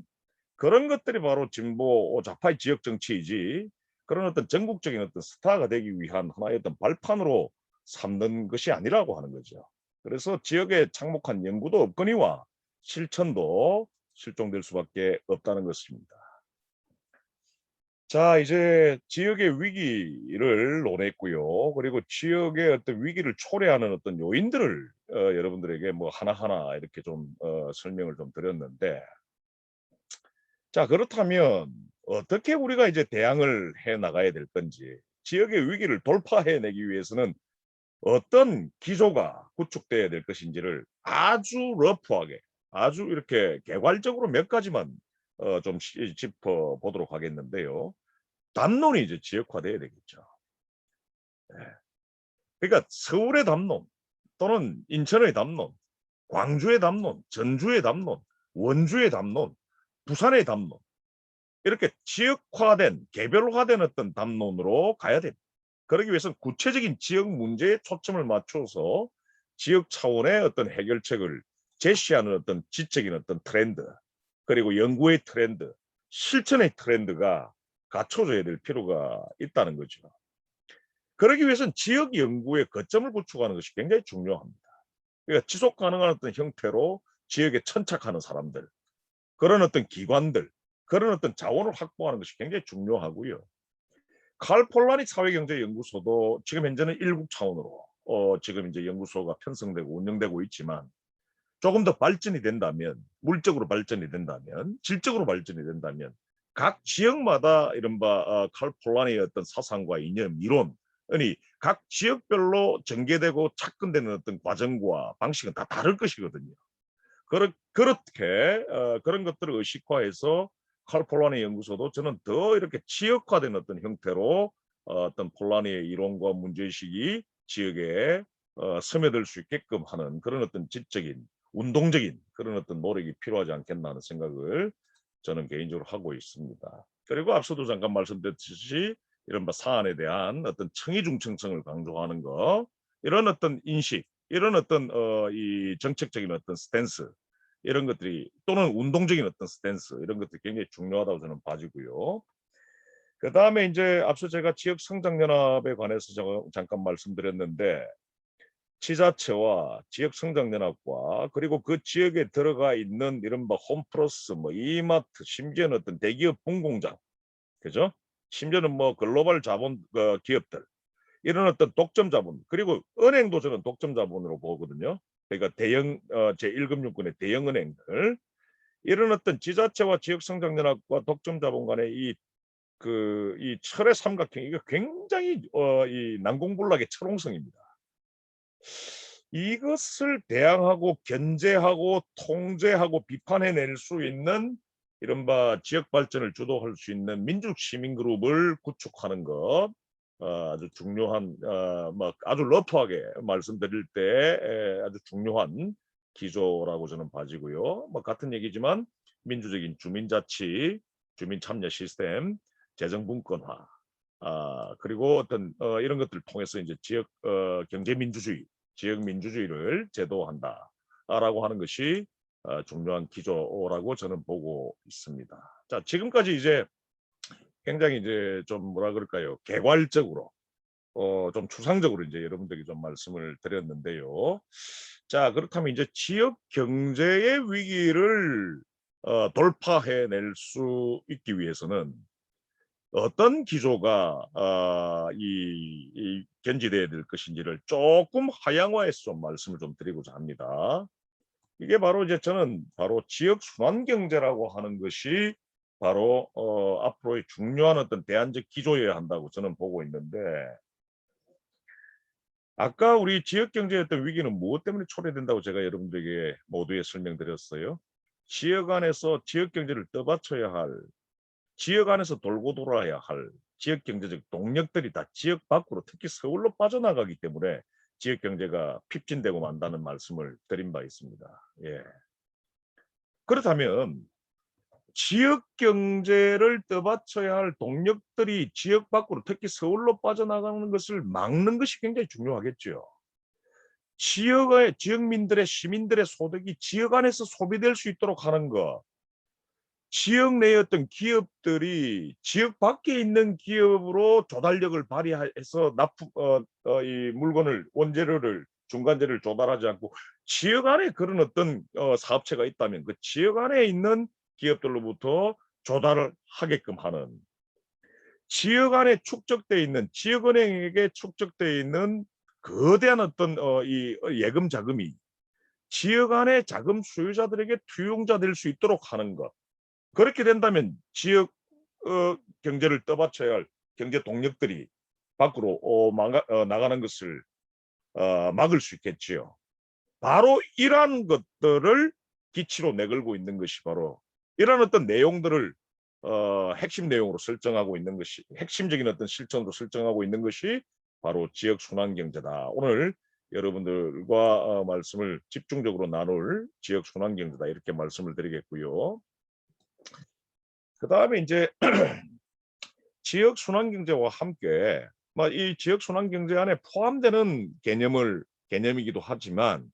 그런 것들이 바로 진보 좌파의 지역 정치이지 그런 어떤 전국적인 어떤 스타가 되기 위한 하나의 어떤 발판으로 삼는 것이 아니라고 하는 거죠. 그래서 지역에 착목한 연구도 없거니와 실천도 실종될 수밖에 없다는 것입니다. 자, 이제 지역의 위기를 논했고요. 그리고 지역의 어떤 위기를 초래하는 어떤 요인들을 여러분들에게 뭐 하나하나 이렇게 좀 설명을 좀 드렸는데 자, 그렇다면 어떻게 우리가 이제 대응을 해 나가야 될 건지 지역의 위기를 돌파해내기 위해서는 어떤 기조가 구축돼야 될 것인지를 아주 러프하게, 아주 이렇게 개괄적으로 몇 가지만 좀 짚어보도록 하겠는데요. 담론이 이제 지역화돼야 되겠죠. 예. 그러니까 서울의 담론 또는 인천의 담론, 광주의 담론, 전주의 담론, 원주의 담론, 부산의 담론, 이렇게 지역화된, 개별화된 어떤 담론으로 가야 됩니다. 그러기 위해서는 구체적인 지역 문제에 초점을 맞춰서 지역 차원의 어떤 해결책을 제시하는 어떤 지적인 어떤 트렌드, 그리고 연구의 트렌드, 실천의 트렌드가 갖춰져야 될 필요가 있다는 거죠. 그러기 위해서는 지역 연구의 거점을 구축하는 것이 굉장히 중요합니다. 그러니까 지속 가능한 어떤 형태로 지역에 천착하는 사람들, 그런 어떤 기관들, 그런 어떤 자원을 확보하는 것이 굉장히 중요하고요. 칼 폴라닉 사회경제연구소도 지금 현재는 일국 차원으로 지금 이제 연구소가 편성되고 운영되고 있지만, 조금 더 발전이 된다면, 물적으로 발전이 된다면, 질적으로 발전이 된다면 각 지역마다 이른바 칼 폴라닉의 어떤 사상과 이념, 이론이 각 지역별로 전개되고 착근되는 어떤 과정과 방식은 다 다를 것이거든요. 그렇게 그런 것들을 의식화해서 칼 폴라니 연구소도 저는 더 이렇게 지역화된 어떤 형태로 어떤 폴라니의 이론과 문제의식이 지역에 스며들 수 있게끔 하는 그런 어떤 지적인, 운동적인 그런 어떤 노력이 필요하지 않겠나 하는 생각을 저는 개인적으로 하고 있습니다. 그리고 앞서도 잠깐 말씀드렸듯이 이른바 사안에 대한 어떤 청이중청성을 강조하는 거, 이런 어떤 인식, 이런 어떤 이 정책적인 어떤 스탠스, 이런 것들이, 또는 운동적인 어떤 스탠스, 이런 것들이 굉장히 중요하다고 저는 봐지고요. 그 다음에 이제 앞서 제가 지역 성장 연합에 관해서 잠깐 말씀드렸는데, 지자체와 지역 성장 연합과 그리고 그 지역에 들어가 있는 이른바 홈플러스, 뭐 이마트, 심지어는 어떤 대기업 분공장, 그죠? 심지어는 뭐 글로벌 자본 기업들, 이런 어떤 독점 자본, 그리고 은행도 저는 독점 자본으로 보거든요. 그러니까 대형 제1금융권의 대형 은행들, 이런 어떤 지자체와 지역성장연합과 독점 자본 간의 이 철의 삼각형, 이거 굉장히 이 난공불락의 철옹성입니다. 이것을 대항하고 견제하고 통제하고 비판해낼 수 있는 이른바 지역 발전을 주도할 수 있는 민족 시민 그룹을 구축하는 것, 아주 중요한, 뭐 아주 러프하게 말씀드릴 때 아주 중요한 기조라고 저는 봐지고요. 뭐 같은 얘기지만 민주적인 주민자치, 주민참여 시스템, 재정분권화, 그리고 어떤 이런 것들을 통해서 이제 지역 경제민주주의, 지역 민주주의를 제도한다라고 하는 것이 중요한 기조라고 저는 보고 있습니다. 자, 지금까지 이제 굉장히 이제 좀 뭐라 그럴까요? 개괄적으로 좀 추상적으로 이제 여러분들에게 좀 말씀을 드렸는데요. 자, 그렇다면 이제 지역 경제의 위기를 돌파해낼 수 있기 위해서는 어떤 기조가 이 견지돼야 될 것인지를 조금 하향화해서 좀 말씀을 좀 드리고자 합니다. 이게 바로 이제 저는 바로 지역 순환 경제라고 하는 것이 바로 앞으로의 중요한 어떤 대안적 기조여야 한다고 저는 보고 있는데, 아까 우리 지역 경제의 어떤 위기는 무엇 때문에 초래된다고 제가 여러분들에게 모두에 설명드렸어요. 지역 안에서 지역 경제를 떠받쳐야 할, 지역 안에서 돌고 돌아야 할 지역 경제적 동력들이 다 지역 밖으로, 특히 서울로 빠져나가기 때문에 지역 경제가 핍진되고 만다는 말씀을 드린 바 있습니다. 예. 그렇다면 지역 경제를 떠받쳐야 할 동력들이 지역 밖으로, 특히 서울로 빠져나가는 것을 막는 것이 굉장히 중요하겠죠. 지역민들의, 시민들의 소득이 지역 안에서 소비될 수 있도록 하는 것, 지역 내의 어떤 기업들이 지역 밖에 있는 기업으로 조달력을 발휘해서 이 물건을, 원재료를, 중간재료를 조달하지 않고 지역 안에 그런 어떤 사업체가 있다면 그 지역 안에 있는 기업들로부터 조달을 하게끔 하는, 지역 안에 축적돼 있는, 지역은행에게 축적돼 있는 거대한 어떤 이 예금 자금이 지역 안에 자금 수요자들에게 투용자 될 수 있도록 하는 것. 그렇게 된다면 지역 경제를 떠받쳐야 할 경제 동력들이 밖으로 나가는 것을 막을 수 있겠지요. 바로 이러한 것들을 기치로 내걸고 있는 것이 바로 이러한 어떤 내용들을 핵심 내용으로 설정하고 있는 것이 핵심적인 어떤 실천으로 설정하고 있는 것이 바로 지역 순환 경제다. 오늘 여러분들과 말씀을 집중적으로 나눌 지역 순환 경제다 이렇게 말씀을 드리겠고요. 그 다음에 이제 지역 순환 경제와 함께 이 지역 순환 경제 안에 포함되는 개념이기도 하지만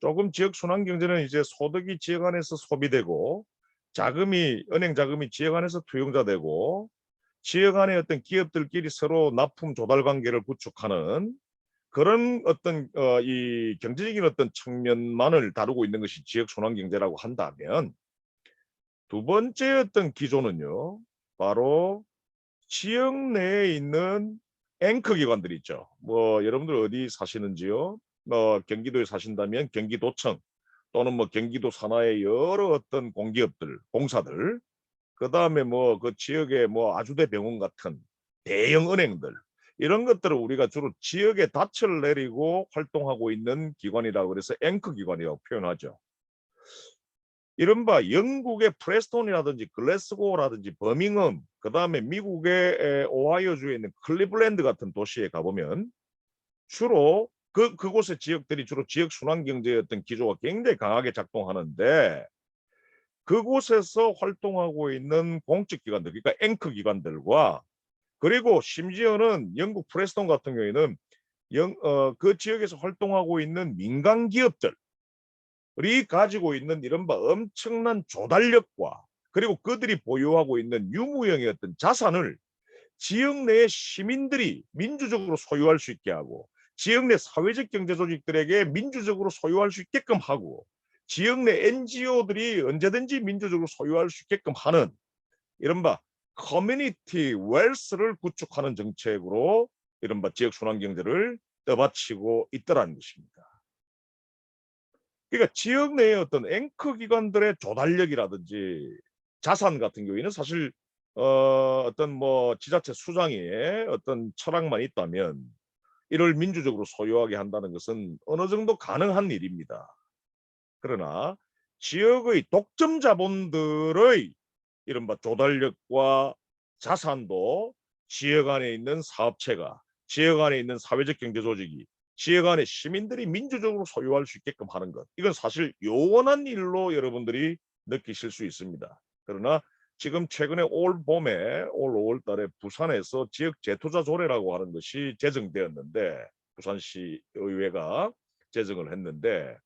조금 지역 순환 경제는 이제 소득이 지역 안에서 소비되고 은행 자금이 지역 안에서 투용자되고 지역 안에 어떤 기업들끼리 서로 납품 조달 관계를 구축하는 그런 어떤 이 경제적인 어떤 측면만을 다루고 있는 것이 지역 순환 경제라고 한다면 두 번째 어떤 기조는요. 바로 지역 내에 있는 앵커 기관들 있죠. 여러분들 어디 사시는지요? 경기도에 사신다면 경기도청 또는 경기도 산하의 여러 어떤 공기업들, 공사들, 그 다음에 그 지역의 아주대 병원 같은 대형 은행들 이런 것들을 우리가 주로 지역에 닻을 내리고 활동하고 있는 기관이라고 그래서 앵커 기관이라고 표현하죠. 이른바 영국의 프레스톤이라든지 글래스고라든지 버밍엄, 그 다음에 미국의 오하이오주에 있는 클리블랜드 같은 도시에 가보면 주로 그곳의 지역들이 주로 지역 순환 경제의 어떤 기조가 굉장히 강하게 작동하는데 그곳에서 활동하고 있는 공적 기관들, 그러니까 앵커 기관들과 그리고 심지어는 영국 프레스톤 같은 경우에는 그 지역에서 활동하고 있는 민간 기업들 가지고 있는 이른바 엄청난 조달력과 그리고 그들이 보유하고 있는 유무형의 어떤 자산을 지역 내의 시민들이 민주적으로 소유할 수 있게 하고 지역 내 사회적 경제 조직들에게 민주적으로 소유할 수 있게끔 하고 지역 내 NGO들이 언제든지 민주적으로 소유할 수 있게끔 하는 이른바 커뮤니티 웰스를 구축하는 정책으로 이른바 지역 순환 경제를 떠받치고 있더라는 것입니다. 그러니까 지역 내의 어떤 앵커 기관들의 조달력이라든지 자산 같은 경우에는 사실 어떤 지자체 수장의 어떤 철학만 있다면 이를 민주적으로 소유하게 한다는 것은 어느 정도 가능한 일입니다. 그러나 지역의 독점 자본들의 이른바 조달력과 자산도 지역 안에 있는 사업체가 지역 안에 있는 사회적 경제 조직이 지역 안에 시민들이 민주적으로 소유할 수 있게끔 하는 것. 이건 사실 요원한 일로 여러분들이 느끼실 수 있습니다. 그러나 지금 최근에 올 5월 달에 부산에서 지역 재투자 조례라고 하는 것이 제정되었는데 부산시 의회가 제정을 했는데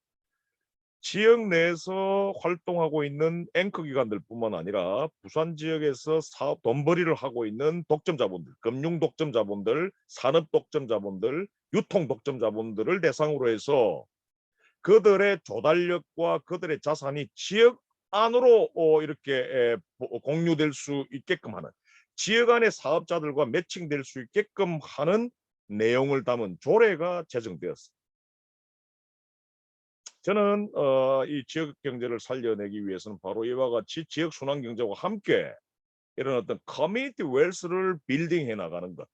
지역 내에서 활동하고 있는 앵커 기관들뿐만 아니라 부산 지역에서 사업 돈벌이를 하고 있는 독점 자본들, 금융 독점 자본들, 산업 독점 자본들, 유통 독점 자본들을 대상으로 해서 그들의 조달력과 그들의 자산이 지역 안으로 이렇게 공유될 수 있게끔 하는 지역 안의 사업자들과 매칭될 수 있게끔 하는 내용을 담은 조례가 제정되었습니다. 저는 이 지역 경제를 살려내기 위해서는 바로 이와 같이 지역 순환 경제와 함께 이런 어떤 커뮤니티 웰스를 빌딩해 나가는 것.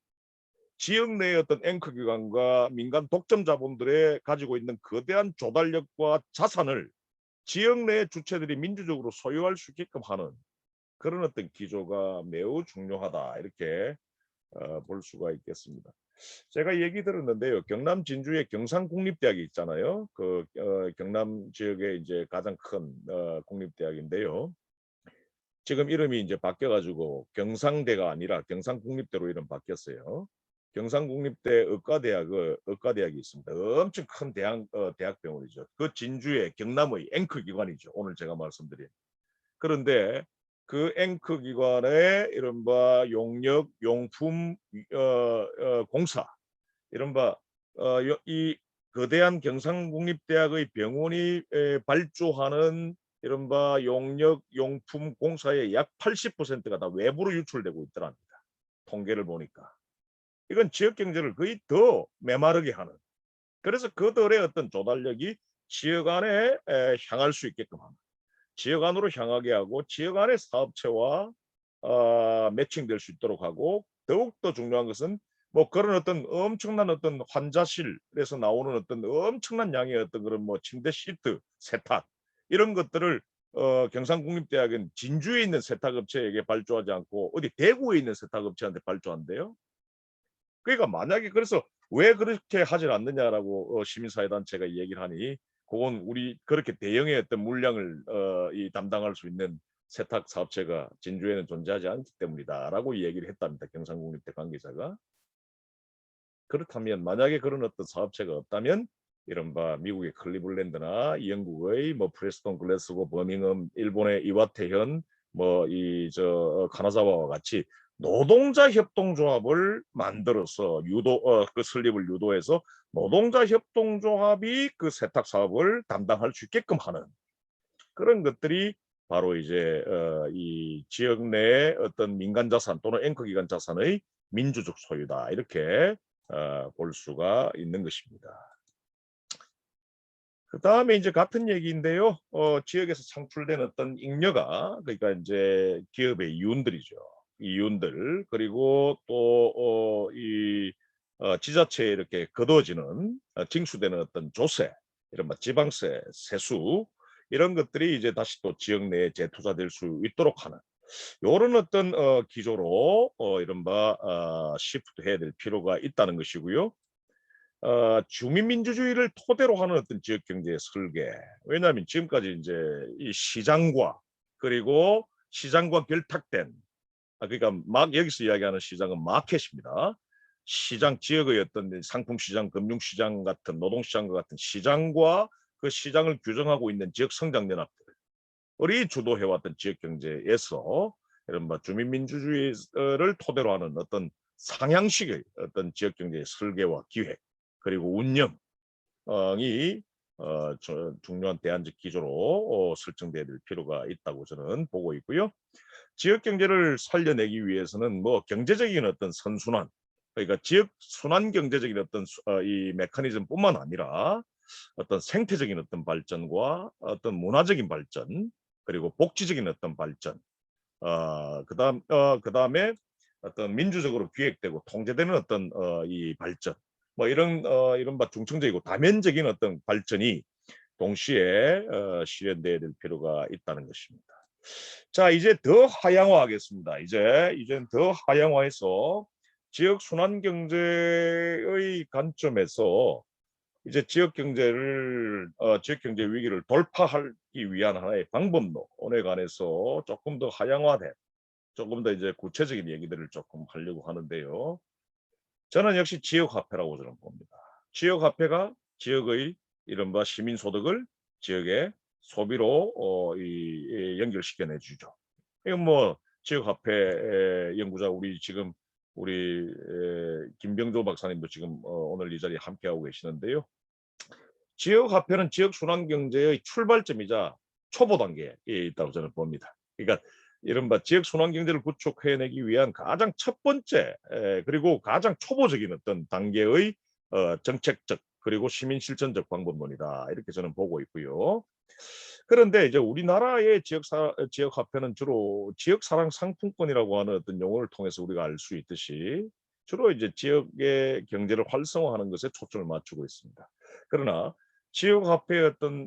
지역 내의 어떤 앵커 기관과 민간 독점 자본들의 가지고 있는 거대한 조달력과 자산을 지역 내 주체들이 민주적으로 소유할 수 있게끔 하는 그런 어떤 기조가 매우 중요하다 이렇게 볼 수가 있겠습니다. 제가 얘기 들었는데요. 경남 진주에 경상국립대학이 있잖아요. 경남 지역에 이제 가장 큰 국립대학인데요. 지금 이름이 이제 바뀌어가지고 경상대가 아니라 경상국립대로 이름 바뀌었어요. 경상국립대 의과대학이 있습니다. 엄청 큰 대학병원이죠. 그 진주의 경남의 앵커 기관이죠. 오늘 제가 말씀드린. 그런데 그 앵커 기관의 이른바 용역, 용품 공사, 이른바 이 거대한 경상국립대학의 병원이 발주하는 이른바 용역, 용품 공사의 약 80%가 다 외부로 유출되고 있더랍니다. 통계를 보니까. 이건 지역 경제를 거의 더 메마르게 하는. 그래서 그들의 어떤 조달력이 지역 안에 향할 수 있게끔 합니다. 지역 안으로 향하게 하고 지역 안의 사업체와 매칭될 수 있도록 하고 더욱더 중요한 것은 뭐 그런 어떤 엄청난 어떤 환자실에서 나오는 어떤 엄청난 양의 어떤 그런 뭐 침대 시트, 세탁 이런 것들을 경상국립대학은 진주에 있는 세탁업체에게 발주하지 않고 어디 대구에 있는 세탁업체한테 발주한대요. 그러니까 만약에 그래서 왜 그렇게 하질 않느냐라고 시민사회단체가 얘기를 하니 그건 우리 그렇게 대형의 어떤 물량을 이 담당할 수 있는 세탁 사업체가 진주에는 존재하지 않기 때문이다라고 얘기를 했답니다. 경상국립대 관계자가. 그렇다면 만약에 그런 어떤 사업체가 없다면 이른바 미국의 클리블랜드나 영국의 뭐 프레스톤 글래스고 버밍엄 일본의 이와테현 뭐 이 저 카나자와와 같이 노동자 협동조합을 만들어서 그 설립을 유도해서 노동자 협동조합이 그 세탁 사업을 담당할 수 있게끔 하는 그런 것들이 바로 이제 이 지역 내의 어떤 민간 자산 또는 앵커 기관 자산의 민주적 소유다 이렇게 볼 수가 있는 것입니다. 그 다음에 이제 같은 얘기인데요. 지역에서 창출된 어떤 잉여가 그러니까 이제 기업의 이윤들이죠. 이윤들 그리고 또 이 지자체에 이렇게 거둬지는 징수되는 어떤 조세, 이른바 지방세, 세수 이런 것들이 이제 다시 또 지역 내에 재투자될 수 있도록 하는 요런 어떤 기조로 이른바 시프트 해야 될 필요가 있다는 것이고요. 주민민주주의를 토대로 하는 어떤 지역 경제의 설계. 왜냐하면 지금까지 이제 이 시장과 그리고 시장과 결탁된 그러니까 막 여기서 이야기하는 시장은 마켓입니다. 시장 지역의 어떤 상품 시장, 금융 시장 같은 노동 시장과 같은 시장과 그 시장을 규정하고 있는 지역 성장 연합들이 주도해왔던 지역 경제에서 이른바 주민민주주의를 토대로 하는 어떤 상향식의 어떤 지역 경제의 설계와 기획 그리고 운영이 중요한 대안적 기조로 설정돼야 될 필요가 있다고 저는 보고 있고요. 지역 경제를 살려내기 위해서는 뭐 경제적인 어떤 선순환, 그러니까 지역 순환 경제적인 어떤 이 메커니즘뿐만 아니라 어떤 생태적인 어떤 발전과 어떤 문화적인 발전, 그리고 복지적인 어떤 발전, 그다음에 어떤 민주적으로 기획되고 통제되는 어떤 이 발전, 뭐 이런 이른바 중층적이고 다면적인 어떤 발전이 동시에 실현돼야 될 필요가 있다는 것입니다. 자, 이제 더 하향화하겠습니다. 이제 더 하향화해서 지역 순환 경제의 관점에서 이제 지역 경제 위기를 돌파하기 위한 하나의 방법론에 관해서 조금 더 하향화된 조금 더 이제 구체적인 얘기들을 조금 하려고 하는데요. 저는 역시 지역화폐라고 저는 봅니다. 지역화폐가 지역의 이른바 시민소득을 지역의 소비로 연결시켜 내주죠. 이건 뭐 지역화폐 연구자 우리 김병조 박사님도 지금 오늘 이 자리에 함께하고 계시는데요. 지역화폐는 지역순환경제의 출발점이자 초보 단계에 있다고 저는 봅니다. 그러니까 이른바 지역순환경제를 구축해내기 위한 가장 첫 번째 그리고 가장 초보적인 어떤 단계의 정책적 그리고 시민실천적 방법론이다. 이렇게 저는 보고 있고요. 그런데 이제 우리나라의 지역화폐는 주로 지역사랑 상품권이라고 하는 어떤 용어를 통해서 우리가 알 수 있듯이 주로 이제 지역의 경제를 활성화하는 것에 초점을 맞추고 있습니다. 그러나 지역화폐의 어떤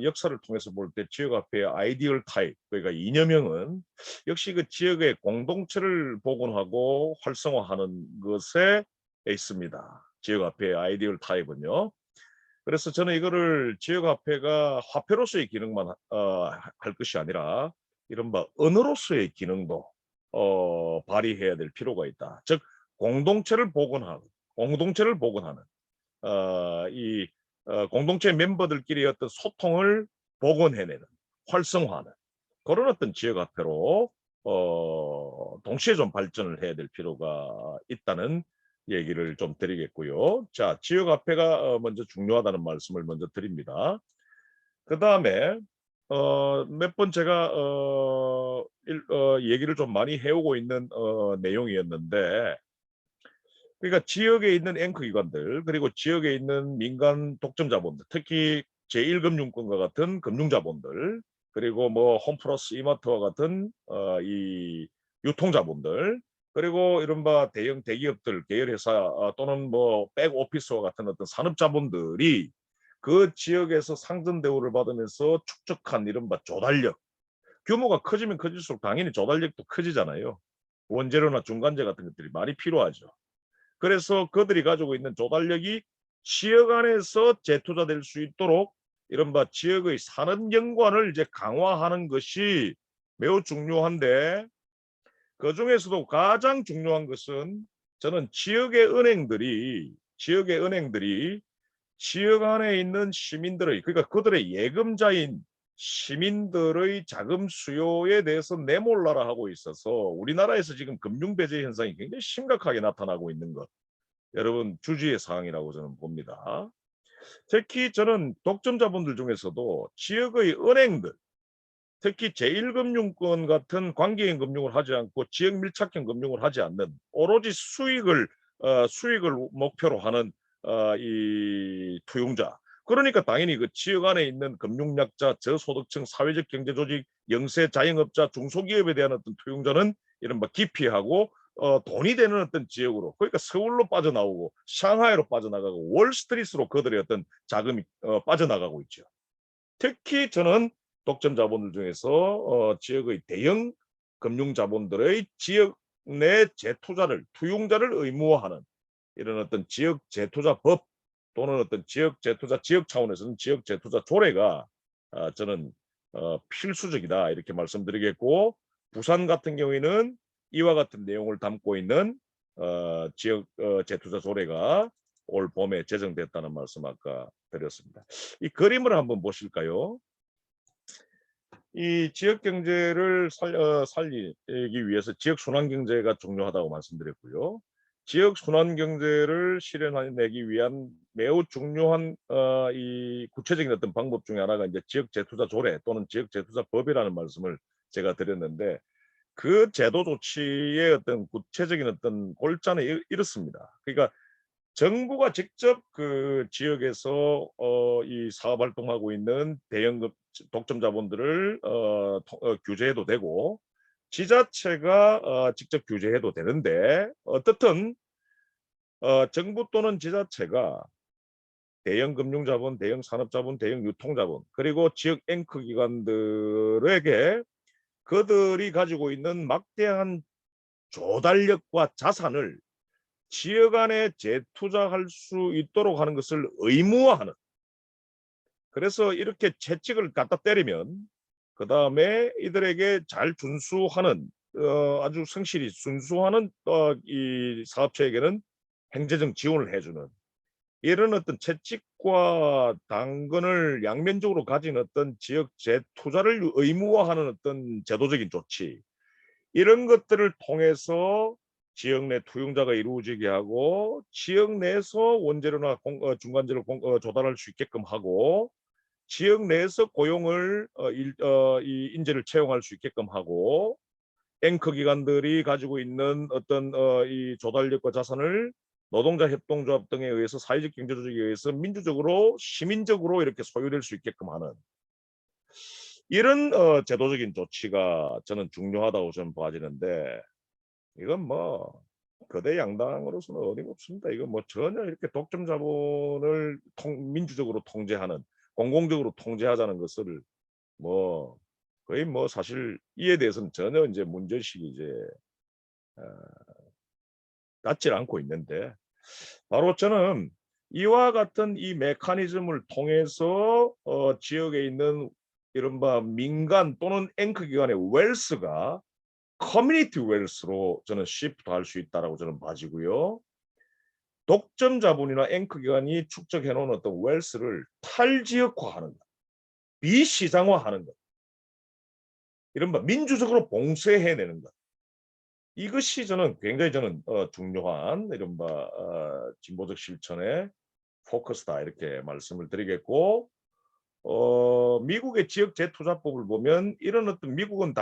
역사를 통해서 볼 때 지역화폐의 아이디얼 타입 그러니까 이념형은 역시 그 지역의 공동체를 복원하고 활성화하는 것에 있습니다. 지역화폐의 아이디얼 타입은요. 그래서 저는 이거를 지역화폐가 화폐로서의 기능만 할 것이 아니라 이른바 언어로서의 기능도 발휘해야 될 필요가 있다. 즉 공동체를 복원하는 이 공동체 멤버들끼리 어떤 소통을 복원해내는 활성화하는 그런 어떤 지역화폐로 동시에 좀 발전을 해야 될 필요가 있다는 얘기를 좀 드리겠고요. 자, 지역화폐가 먼저 중요하다는 말씀을 먼저 드립니다. 그 다음에 몇 번 제가 얘기를 좀 많이 해오고 있는 내용이었는데 그러니까 지역에 있는 앵커 기관들 그리고 지역에 있는 민간 독점 자본들 특히 제1금융권과 같은 금융자본들 그리고 뭐 홈플러스 이마트와 같은 이 유통자본들 그리고 이른바 대형 대기업들, 계열회사 또는 뭐 백오피스와 같은 어떤 산업자본들이 그 지역에서 상전 대우를 받으면서 축적한 이른바 조달력, 규모가 커지면 커질수록 당연히 조달력도 커지잖아요. 원재료나 중간재 같은 것들이 많이 필요하죠. 그래서 그들이 가지고 있는 조달력이 지역 안에서 재투자될 수 있도록 이른바 지역의 산업연관을 이제 강화하는 것이 매우 중요한데, 그중에서도 가장 중요한 것은 저는 지역의 은행들이 지역 안에 있는 시민들의, 그러니까 그들의 예금자인 시민들의 자금 수요에 대해서 내몰라라 하고 있어서 우리나라에서 지금 금융 배제 현상이 굉장히 심각하게 나타나고 있는 것, 여러분 주지의 사항이라고 저는 봅니다. 특히 저는 독점자본들 중에서도 지역의 은행들, 특히 제1금융권 같은 관계형 금융을 하지 않고 지역 밀착형 금융을 하지 않는, 오로지 수익을 목표로 하는 이 투용자. 그러니까 당연히 그 지역 안에 있는 금융약자, 저소득층, 사회적 경제조직, 영세 자영업자, 중소기업에 대한 어떤 투용자는 이른바 기피하고 돈이 되는 어떤 지역으로, 그러니까 서울로 빠져나오고 상하이로 빠져나가고 월스트리트로 그들의 어떤 자금이 빠져나가고 있죠. 특히 저는 독점 자본들 중에서 지역의 대형 금융 자본들의 지역 내 재투자를, 투용자를 의무화하는 이런 어떤 지역 재투자법 또는 어떤 지역 재투자, 지역 차원에서는 지역 재투자 조례가 저는 필수적이다 이렇게 말씀드리겠고, 부산 같은 경우에는 이와 같은 내용을 담고 있는 지역 재투자 조례가 올 봄에 제정됐다는 말씀 아까 드렸습니다. 이 그림을 한번 보실까요? 이 지역 경제를 살리기 위해서 지역 순환 경제가 중요하다고 말씀드렸고요. 지역 순환 경제를 실현해내기 위한 매우 중요한 이 구체적인 어떤 방법 중에 하나가 이제 지역 재투자 조례 또는 지역 재투자 법이라는 말씀을 제가 드렸는데, 그 제도 조치의 어떤 구체적인 어떤 골자는 이렇습니다. 그러니까 정부가 직접 그 지역에서 이 사업 활동하고 있는 대형 독점 자본들을 규제해도 되고, 지자체가 직접 규제해도 되는데, 어떻든 정부 또는 지자체가 대형 금융자본, 대형 산업자본, 대형 유통자본, 그리고 지역 앵커 기관들에게 그들이 가지고 있는 막대한 조달력과 자산을 지역 안에 재투자할 수 있도록 하는 것을 의무화하는, 그래서 이렇게 채찍을 갖다 때리면 그 다음에 이들에게 잘 준수하는 아주 성실히 준수하는 이 사업체에게는 행재적 지원을 해주는, 이런 어떤 채찍과 당근을 양면적으로 가진 어떤 지역 재투자를 의무화하는 어떤 제도적인 조치, 이런 것들을 통해서 지역 내 투용자가 이루어지게 하고 지역 내에서 원재료나 중간재를 조달할 수 있게끔 하고 지역 내에서 고용을 이 인재를 채용할 수 있게끔 하고, 앵커 기관들이 가지고 있는 어떤 이 조달력과 자산을 노동자 협동조합 등에 의해서, 사회적 경제조직에 의해서 민주적으로 시민적으로 이렇게 소유될 수 있게끔 하는 이런 제도적인 조치가 저는 중요하다고 저는 봐지는데, 이건 뭐 거대 양당으로서는 어림없습니다. 이거 뭐 전혀 이렇게 독점 자본을 민주적으로 통제하는, 공공적으로 통제하자는 것을 뭐 거의 뭐 사실 이에 대해서는 전혀 이제 문제의식이 이제 어, 닿질 않고 있는데, 바로 저는 이와 같은 이 메커니즘을 통해서 지역에 있는 이른바 민간 또는 앵커 기관의 웰스가 커뮤니티 웰스로 저는 시프트할 수 있다라고 저는 봐지고요. 독점 자본이나 앵커 기관이 축적해 놓은 어떤 웰스를 탈지역화하는 것, 비시장화하는 것, 이른바 민주적으로 봉쇄해내는 것, 이것이 저는 굉장히 중요한 이른바 진보적 실천의 포커스다 이렇게 말씀을 드리겠고, 미국의 지역 재투자법을 보면 이런 어떤 미국은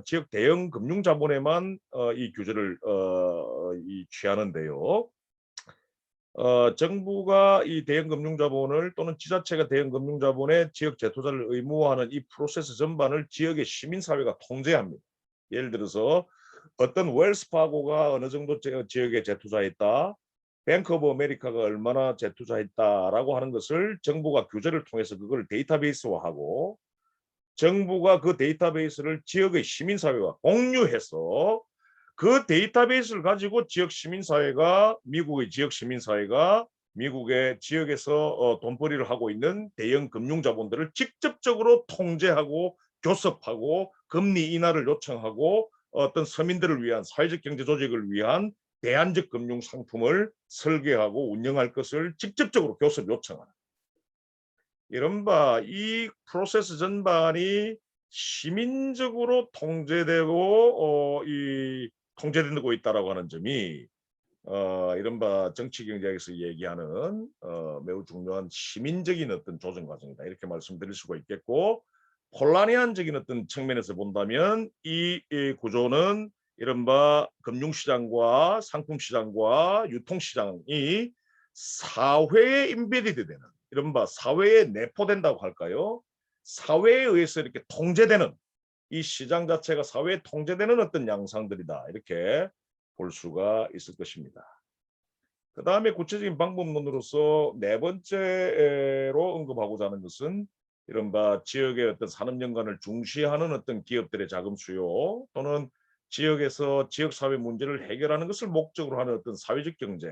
지역 대형 금융 자본에만 이 규제를 취하는데요. 정부가 이 대형 금융 자본을 또는 지자체가 대형 금융 자본의 지역 재투자를 의무화하는 이 프로세스 전반을 지역의 시민 사회가 통제합니다. 예를 들어서 어떤 웰스파고가 어느 정도 지역에 재투자했다, 뱅크 오브 아메리카가 얼마나 재투자했다라고 하는 것을 정부가 규제를 통해서 그걸 데이터베이스화하고 정부가 그 데이터베이스를 지역의 시민사회와 공유해서 그 데이터베이스를 가지고 지역 시민사회가 미국의 지역 시민사회가 미국의 지역에서 돈벌이를 하고 있는 대형 금융자본들을 직접적으로 통제하고 교섭하고 금리 인하를 요청하고 어떤 서민들을 위한 사회적 경제 조직을 위한 대안적 금융 상품을 설계하고 운영할 것을 직접적으로 교섭 요청하는 이른바 이 프로세스 전반이 시민적으로 통제되고 통제되고 있다라고 하는 점이 이른바 정치 경제학에서 얘기하는 매우 중요한 시민적인 어떤 조정 과정이다 이렇게 말씀드릴 수가 있겠고 폴라니안적인 어떤 측면에서 본다면 이 구조는 이른바 금융시장과 상품시장과 유통시장이 사회에 인베디드 되는 이른바 사회에 내포된다고 할까요? 사회에 의해서 이렇게 통제되는 이 시장 자체가 사회에 통제되는 어떤 양상들이다 이렇게 볼 수가 있을 것입니다. 그 다음에 구체적인 방법론으로서 네 번째로 언급하고자 하는 것은 이른바 지역의 어떤 산업 연관을 중시하는 어떤 기업들의 자금 수요 또는 지역에서 지역사회 문제를 해결하는 것을 목적으로 하는 어떤 사회적 경제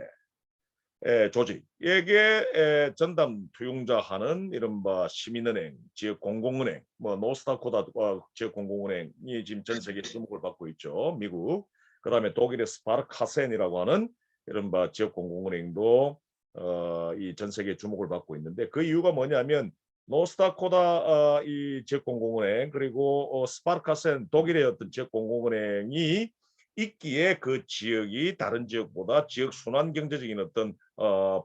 조직에게 전담 투용자하는 이른바 시민은행, 지역 공공은행, 뭐 노스다코다 지역 공공은행이 지금 전 세계에 주목을 받고 있죠. 미국. 그다음에 독일의 스파르카센이라고 하는 이른바 지역 공공은행도 이 전 세계에 주목을 받고 있는데 그 이유가 뭐냐면 노스다코다 이 지역 공공은행 그리고 스파르카센 독일의 어떤 지역 공공은행이 있기에 그 지역이 다른 지역보다 지역 순환 경제적인 어떤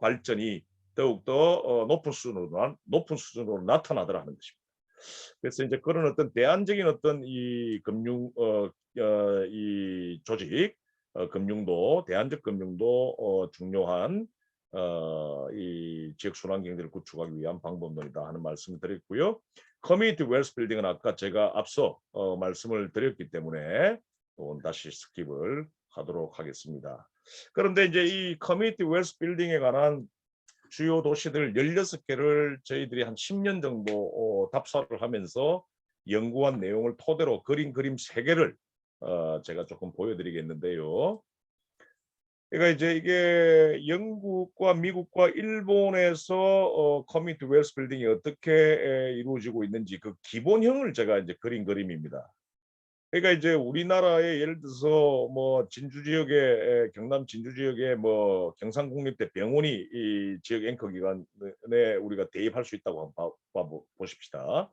발전이 더욱더 높은 수준으로 나타나더라는 것입니다. 그래서 이제 그런 어떤 대안적인 어떤 이 금융 이 조직 금융도 대안적 금융도 중요한 이 지역 순환 경제를 구축하기 위한 방법론이다 하는 말씀을 드렸고요. 커뮤니티 웰스 빌딩은 아까 제가 앞서 말씀을 드렸기 때문에 또 다시 스킵을 하도록 하겠습니다. 그런데 이제 이 커뮤니티 웰스 빌딩에 관한 주요 도시들 16개를 저희들이 한 10년 정도 답사를 하면서 연구한 내용을 토대로 그린 그림 3개를 제가 조금 보여드리겠는데요. 그러니까 이제 이게 영국과 미국과 일본에서 커뮤니티 웰스 빌딩이 어떻게 이루어지고 있는지 그 기본형을 제가 이제 그린 그림입니다. 그러니까 이제 우리나라의 예를 들어서 뭐 진주 지역에 경남 진주 지역에 뭐 경상국립대 병원이 이 지역 앵커 기관에 우리가 대입할 수 있다고 한번 보십시다.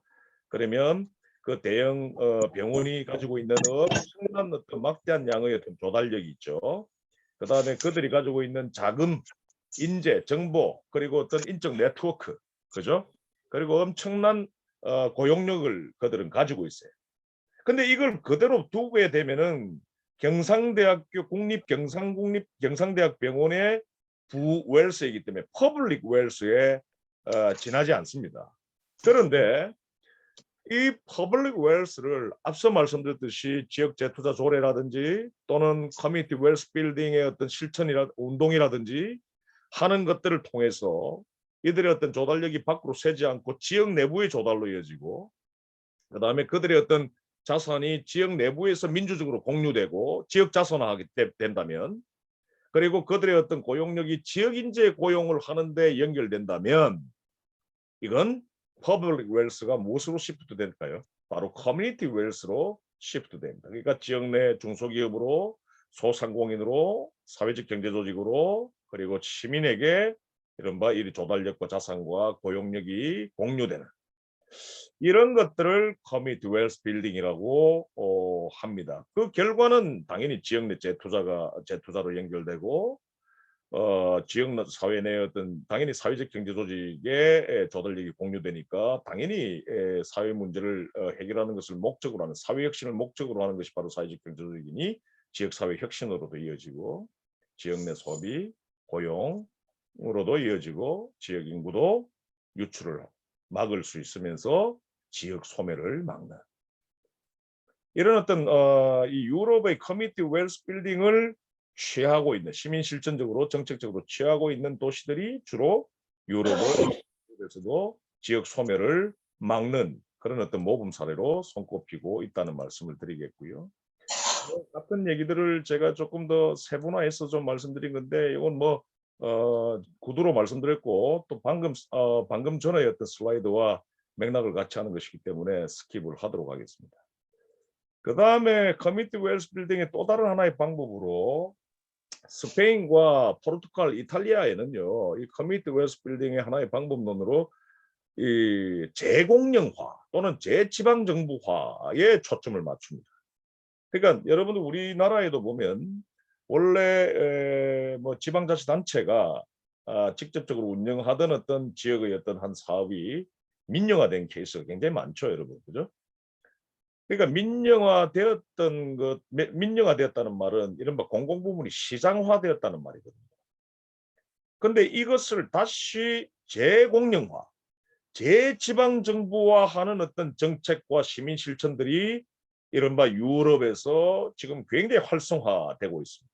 그러면 그 대형 병원이 가지고 있는 엄청난 어떤 막대한 양의 어떤 조달력이 있죠. 그 다음에 그들이 가지고 있는 자금, 인재, 정보 그리고 어떤 인적 네트워크, 그죠? 그리고 엄청난 고용력을 그들은 가지고 있어요. 근데 이걸 그대로 두게 되면은 경상대학교 경상대학병원의 부웰스이기 때문에 퍼블릭 웰스에 지나지 않습니다. 그런데 이 퍼블릭 웰스를 앞서 말씀드렸듯이 지역 재투자 조례라든지 또는 커뮤니티 웰스 빌딩의 어떤 운동이라든지 하는 것들을 통해서 이들의 어떤 조달력이 밖으로 새지 않고 지역 내부의 조달로 이어지고 그다음에 그들의 어떤 자산이 지역 내부에서 민주적으로 공유되고 지역 자산화하게 된다면 그리고 그들의 어떤 고용력이 지역 인재 고용을 하는데 연결된다면 이건 퍼블릭 웰스가 무엇으로 시프트 될까요? 바로 커뮤니티 웰스로 시프트 됩니다. 그러니까 지역 내 중소기업으로 소상공인으로 사회적 경제조직으로 그리고 시민에게 이른바 이 조달력과 자산과 고용력이 공유되는 이런 것들을 커뮤니티 웰스 빌딩이라고 합니다. 그 결과는 당연히 지역 내 재투자로 연결되고 지역 사회 내 어떤 당연히 사회적 경제 조직의 조달력이 공유되니까 당연히 사회 문제를 해결하는 것을 목적으로 하는 사회 혁신을 목적으로 하는 것이 바로 사회적 경제 조직이니 지역 사회 혁신으로도 이어지고 지역 내 소비, 고용으로도 이어지고 지역 인구도 유출을 막을 수 있으면서 지역 소멸을 막는 이런 어떤 이 유럽의 커뮤니티 웰스 빌딩을 취하고 있는 시민 실천적으로 정책적으로 취하고 있는 도시들이 주로 유럽에서도 지역 소멸을 막는 그런 어떤 모범 사례로 손꼽히고 있다는 말씀을 드리겠고요. 같은 얘기들을 제가 조금 더 세분화해서 좀 말씀드린 건데 이건 뭐 구두로 말씀드렸고 또 방금 전에 어떤 슬라이드와 맥락을 같이 하는 것이기 때문에 스킵을 하도록 하겠습니다. 그 다음에 커뮤니티 웰스 빌딩의 또 다른 하나의 방법으로 스페인과 포르투갈, 이탈리아에는요, 이 커뮤니티 웰스 빌딩의 하나의 방법론으로 이 재공영화 또는 재지방정부화에 초점을 맞춥니다. 그러니까 여러분들 우리나라에도 보면 원래 뭐 지방자치단체가 직접적으로 운영하던 어떤 지역의 어떤 한 사업이 민영화된 케이스가 굉장히 많죠, 여러분, 그죠? 그러니까 민영화되었다는 말은 이른바 공공부문이 시장화되었다는 말이거든요. 그런데 이것을 다시 재공영화, 재지방정부화하는 어떤 정책과 시민 실천들이 이른바 유럽에서 지금 굉장히 활성화되고 있습니다.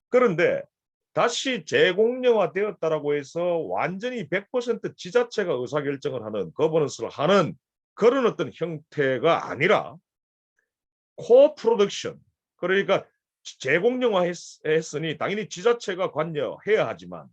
그런데 다시 재공영화되었다라고 해서 완전히 100% 지자체가 의사결정을 하는 거버넌스를 하는 그런 어떤 형태가 아니라 코프로덕션, 그러니까 재공영화했으니 당연히 지자체가 관여해야 하지만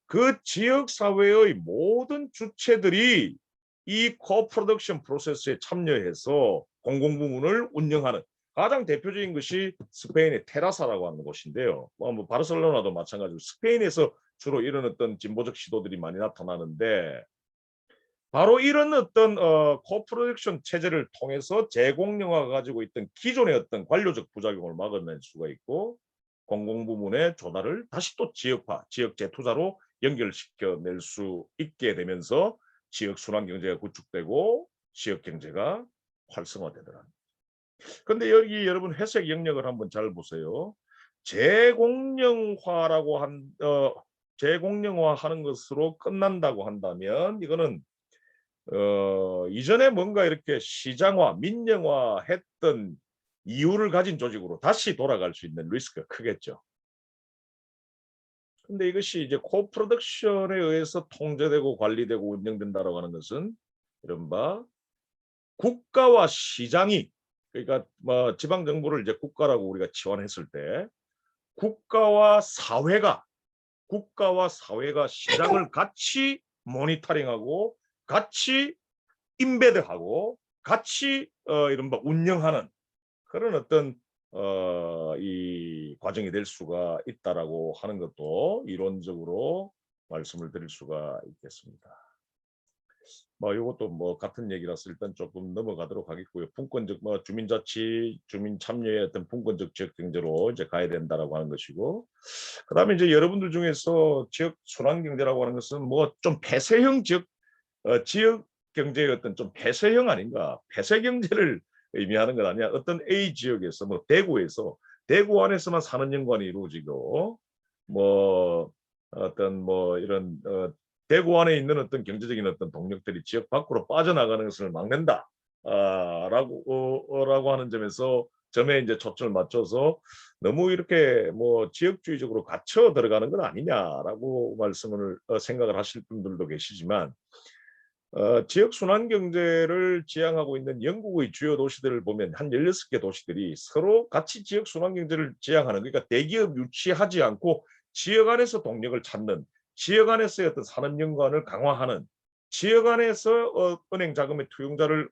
그 지역사회의 모든 주체들이 이 코프로덕션 프로세스에 참여해서 공공부문을 운영하는 가장 대표적인 것이 스페인의 테라사라고 하는 곳인데요. 뭐 바르셀로나도 마찬가지로 스페인에서 주로 이런 어떤 진보적 시도들이 많이 나타나는데 바로 이런 어떤 코프로덕션 체제를 통해서 재공영화가 가지고 있던 기존의 어떤 관료적 부작용을 막아낼 수가 있고 공공부문의 조달을 다시 또 지역화, 지역 재투자로 연결시켜낼 수 있게 되면서 지역 순환경제가 구축되고 지역 경제가 활성화되더라. 그런데 여기 여러분 회색 영역을 한번 잘 보세요. 재공영화하는 것으로 끝난다고 한다면 이거는 이전에 뭔가 이렇게 시장화, 민영화했던 이유를 가진 조직으로 다시 돌아갈 수 있는 리스크가 크겠죠. 근데 이것이 이제 코프로덕션에 의해서 통제되고 관리되고 운영된다라고 하는 것은 이른바 국가와 시장이 그러니까 뭐 지방 정부를 이제 국가라고 우리가 치환했을 때 국가와 사회가 시장을 같이 모니터링하고 같이 임베드하고 같이 이른바 운영하는 그런 어떤 이 과정이 될 수가 있다라고 하는 것도 이론적으로 말씀을 드릴 수가 있겠습니다. 뭐 이것도 뭐 같은 얘기라서 일단 조금 넘어가도록 하겠고요. 분권적 뭐 주민자치, 주민 참여의 어떤 분권적 지역 경제로 이제 가야 된다라고 하는 것이고, 그다음에 이제 여러분들 중에서 지역 순환 경제라고 하는 것은 뭐 좀 폐쇄형 지역 경제의 어떤 좀 폐쇄형 아닌가? 폐쇄 경제를 의미하는 것 아니야? 어떤 A 지역에서 뭐 대구 안에서만 사는 연관이 이루어지고 뭐 어떤 뭐 이런 대구 안에 있는 어떤 경제적인 어떤 동력들이 지역 밖으로 빠져나가는 것을 막는다. 라고 하는 점에 이제 초점을 맞춰서 너무 이렇게 뭐 지역주의적으로 갇혀 들어가는 건 아니냐라고 말씀을 생각을 하실 분들도 계시지만 지역 순환 경제를 지향하고 있는 영국의 주요 도시들을 보면 한 16개 도시들이 서로 같이 지역 순환 경제를 지향하는 그러니까 대기업 유치하지 않고 지역 안에서 동력을 찾는 지역 안에서의 어떤 산업 연관을 강화하는 지역 안에서 은행 자금의 투용자를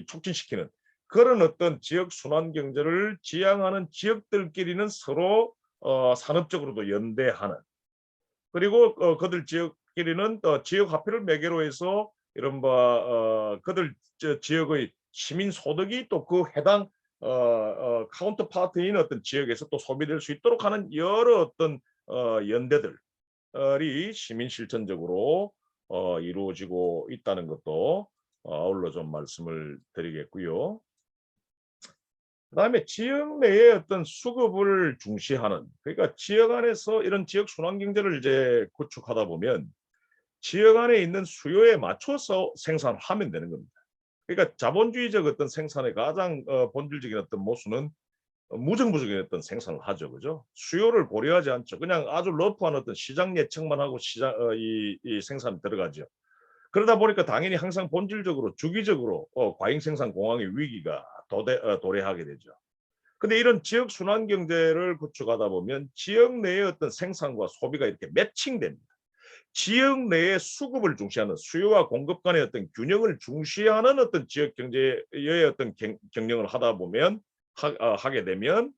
촉진시키는 그런 어떤 지역 순환 경제를 지향하는 지역들끼리는 서로 산업적으로도 연대하는 그리고 그들 지역끼리는 지역 화폐를 매개로 해서 이른바 그들 지역의 시민 소득이 또 그 해당 카운터파트인 어떤 지역에서 또 소비될 수 있도록 하는 여러 어떤 연대들이 시민 실천적으로 이루어지고 있다는 것도 아울러 좀 말씀을 드리겠고요. 그다음에 지역 내의 어떤 수급을 중시하는 그러니까 지역 안에서 이런 지역 순환 경제를 이제 구축하다 보면 지역 안에 있는 수요에 맞춰서 생산하면 되는 겁니다. 그러니까 자본주의적 어떤 생산의 가장 본질적인 어떤 모순은 무정부적인 어떤 생산을 하죠, 그죠? 수요를 고려하지 않죠. 그냥 아주 러프한 어떤 시장 예측만 하고 이 생산이 들어가죠. 그러다 보니까 당연히 항상 본질적으로 주기적으로 과잉 생산 공황의 위기가 도래하게 되죠. 근데 이런 지역 순환 경제를 구축하다 보면 지역 내의 어떤 생산과 소비가 이렇게 매칭됩니다. 지역 내의 수급을 중시하는 수요와 공급 간의 어떤 균형을 중시하는 어떤 지역 경제의 어떤 경영을 하다 보면 하게 되면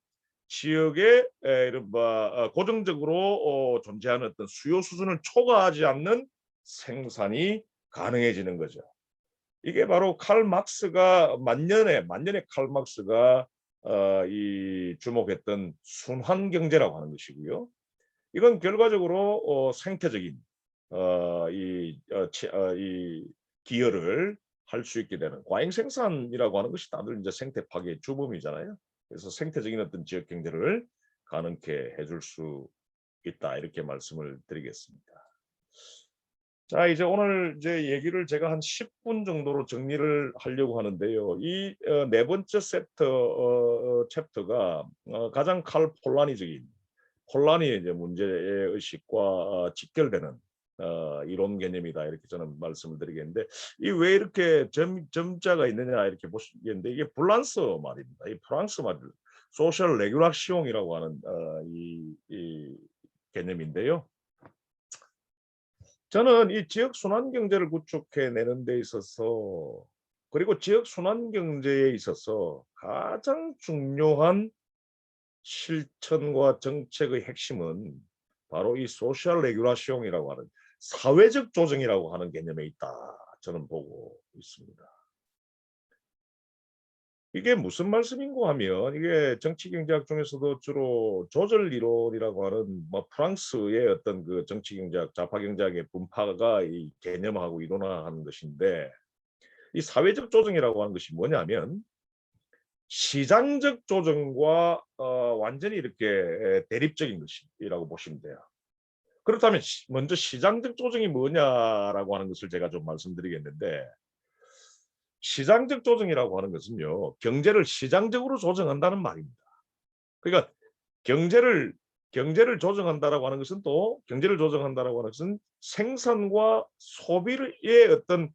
지역의 이른바 고정적으로 존재하는 어떤 수요 수준을 초과하지 않는 생산이 가능해지는 거죠. 이게 바로 칼 막스가 만년에 칼 막스가 이 주목했던 순환 경제라고 하는 것이고요. 이건 결과적으로 생태적인 이 기여를 할 수 있게 되는 과잉 생산이라고 하는 것이 다들 이제 생태 파괴의 주범이잖아요. 그래서 생태적인 어떤 지역 경제를 가능케 해줄 수 있다 이렇게 말씀을 드리겠습니다. 자, 이제 오늘 이제 얘기를 제가 한 10분 정도로 정리를 하려고 하는데요. 이 네 번째 챕터가 가장 폴라니적인 혼란이 이제 문제의 의식과 직결되는 이론 개념이다 이렇게 저는 말씀을 드리겠는데 이 왜 이렇게 점자가 있느냐 이렇게 보시겠는데 이게 불란스 말입니다. 이 프랑스 말 소셜 레귤라시옹이라고 하는 이 개념인데요. 저는 이 지역 순환 경제를 구축해내는 데 있어서 그리고 지역 순환 경제에 있어서 가장 중요한 실천과 정책의 핵심은 바로 이 소셜 레귤라시옹이라고 하는 사회적 조정이라고 하는 개념에 있다. 저는 보고 있습니다. 이게 무슨 말씀인고 하면 이게 정치경제학 중에서도 주로 조절 이론이라고 하는 뭐 프랑스의 어떤 그 정치경제학, 좌파경제학의 분파가 이 개념하고 이론화하는 것인데 이 사회적 조정이라고 하는 것이 뭐냐면 시장적 조정과 완전히 이렇게 대립적인 것이라고 보시면 돼요. 그렇다면 먼저 시장적 조정이 뭐냐라고 하는 것을 제가 좀 말씀드리겠는데 시장적 조정이라고 하는 것은요. 경제를 시장적으로 조정한다는 말입니다. 그러니까 경제를 조정한다라고 하는 것은 또 경제를 조정한다라고 하는 것은 생산과 소비의 어떤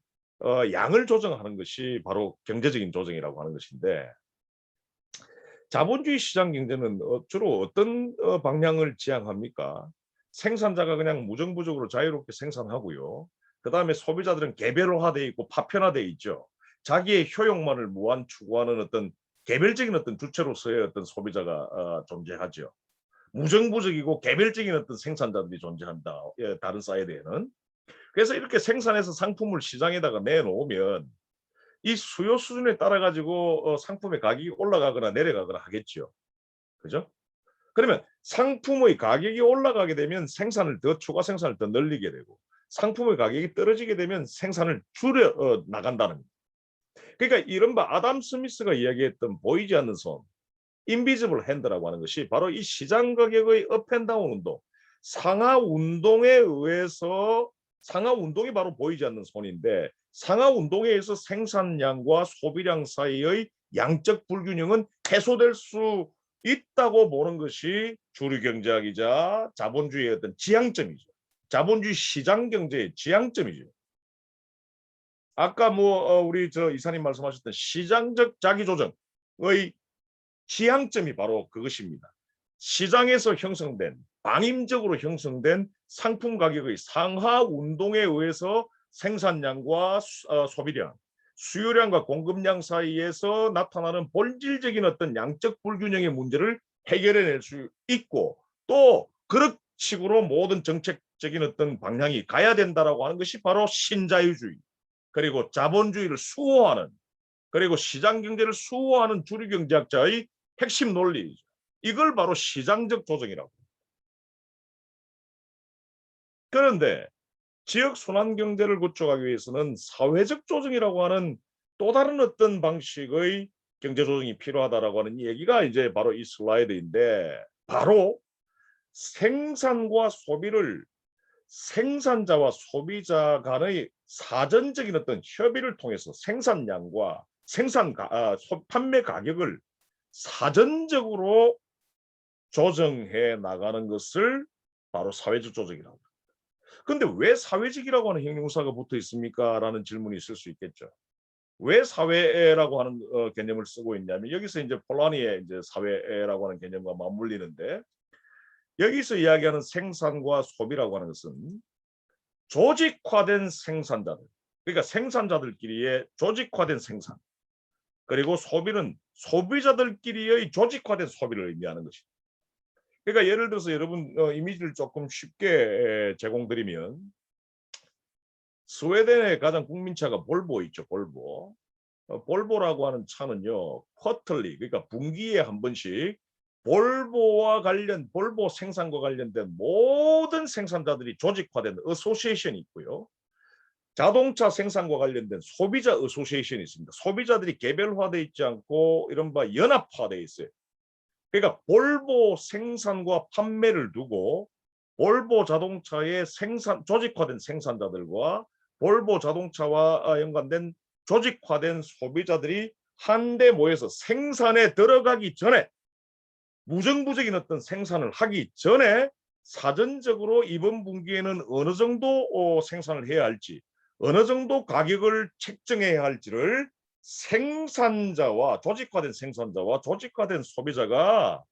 양을 조정하는 것이 바로 경제적인 조정이라고 하는 것인데 자본주의 시장 경제는 주로 어떤 방향을 지향합니까? 생산자가 그냥 무정부적으로 자유롭게 생산하고요. 그다음에 소비자들은 개별화되어 있고 파편화되어 있죠. 자기의 효용만을 무한 추구하는 어떤 개별적인 어떤 주체로서의 어떤 소비자가 존재하죠. 무정부적이고 개별적인 어떤 생산자들이 존재한다. 다른 사이드에는. 그래서 이렇게 생산해서 상품을 시장에다가 내놓으면 이 수요 수준에 따라 가지고 상품의 가격이 올라가거나 내려가거나 하겠죠. 그죠? 그러면 상품의 가격이 올라가게 되면 생산을 더 추가 생산을 더 늘리게 되고 상품의 가격이 떨어지게 되면 생산을 줄여 나간다는 거예요. 그러니까 이른바 아담 스미스가 이야기했던 보이지 않는 손, 인비지블 핸드라고 하는 것이 바로 이 시장 가격의 업앤다운 운동, 상하 운동에 의해서 상하 운동이 바로 보이지 않는 손인데 상하 운동에 의해서 생산량과 소비량 사이의 양적 불균형은 해소될 수 있다고 보는 것이 주류 경제학이자 자본주의의 어떤 지향점이죠. 자본주의 시장 경제의 지향점이죠. 아까 뭐 우리 저 이사님 말씀하셨던 시장적 자기조정의 지향점이 바로 그것입니다. 시장에서 형성된 방임적으로 형성된 상품 가격의 상하 운동에 의해서 생산량과 소비량, 수요량과 공급량 사이에서 나타나는 본질적인 어떤 양적 불균형의 문제를 해결해낼 수 있고 또 그런 식으로 모든 정책적인 어떤 방향이 가야 된다라고 하는 것이 바로 신자유주의 그리고 자본주의를 수호하는 그리고 시장 경제를 수호하는 주류 경제학자의 핵심 논리이죠. 이걸 바로 시장적 조정이라고. 그런데 지역 순환 경제를 구축하기 위해서는 사회적 조정이라고 하는 또 다른 어떤 방식의 경제 조정이 필요하다라고 하는 얘기가 이제 바로 이 슬라이드인데 바로 생산과 소비를 생산자와 소비자 간의 사전적인 어떤 협의를 통해서 생산량과 판매 가격을 사전적으로 조정해 나가는 것을 바로 사회적 조정이라고 합니다. 근데 왜 사회적이라고 하는 형용사가 붙어 있습니까? 라는 질문이 있을 수 있겠죠. 왜 사회라고 하는 개념을 쓰고 있냐면 여기서 이제 폴라니의 이제 사회라고 하는 개념과 맞물리는데 여기서 이야기하는 생산과 소비라고 하는 것은 조직화된 생산자들, 그러니까 생산자들끼리의 조직화된 생산, 그리고 소비는 소비자들끼리의 조직화된 소비를 의미하는 것입니다. 그러니까 예를 들어서 여러분 이미지를 조금 쉽게 제공드리면 스웨덴의 가장 국민차가 볼보 있죠, 볼보. 볼보라고 하는 차는요, 쿼털리, 그러니까 분기에 한 번씩 볼보 생산과 관련된 모든 생산자들이 조직화된 어소시에이션이 있고요. 자동차 생산과 관련된 소비자 어소시에이션이 있습니다. 소비자들이 개별화되어 있지 않고 이른바 연합화되어 있어요. 그러니까 볼보 생산과 판매를 두고 볼보 자동차의 조직화된 생산자들과 볼보 자동차와 연관된 조직화된 소비자들이 한데 모여서 생산에 들어가기 전에 무정부적인 어떤 생산을 하기 전에 사전적으로 이번 분기에는 어느 정도 생산을 해야 할지, 어느 정도 가격을 책정해야 할지를 조직화된 생산자와 조직화된 소비자가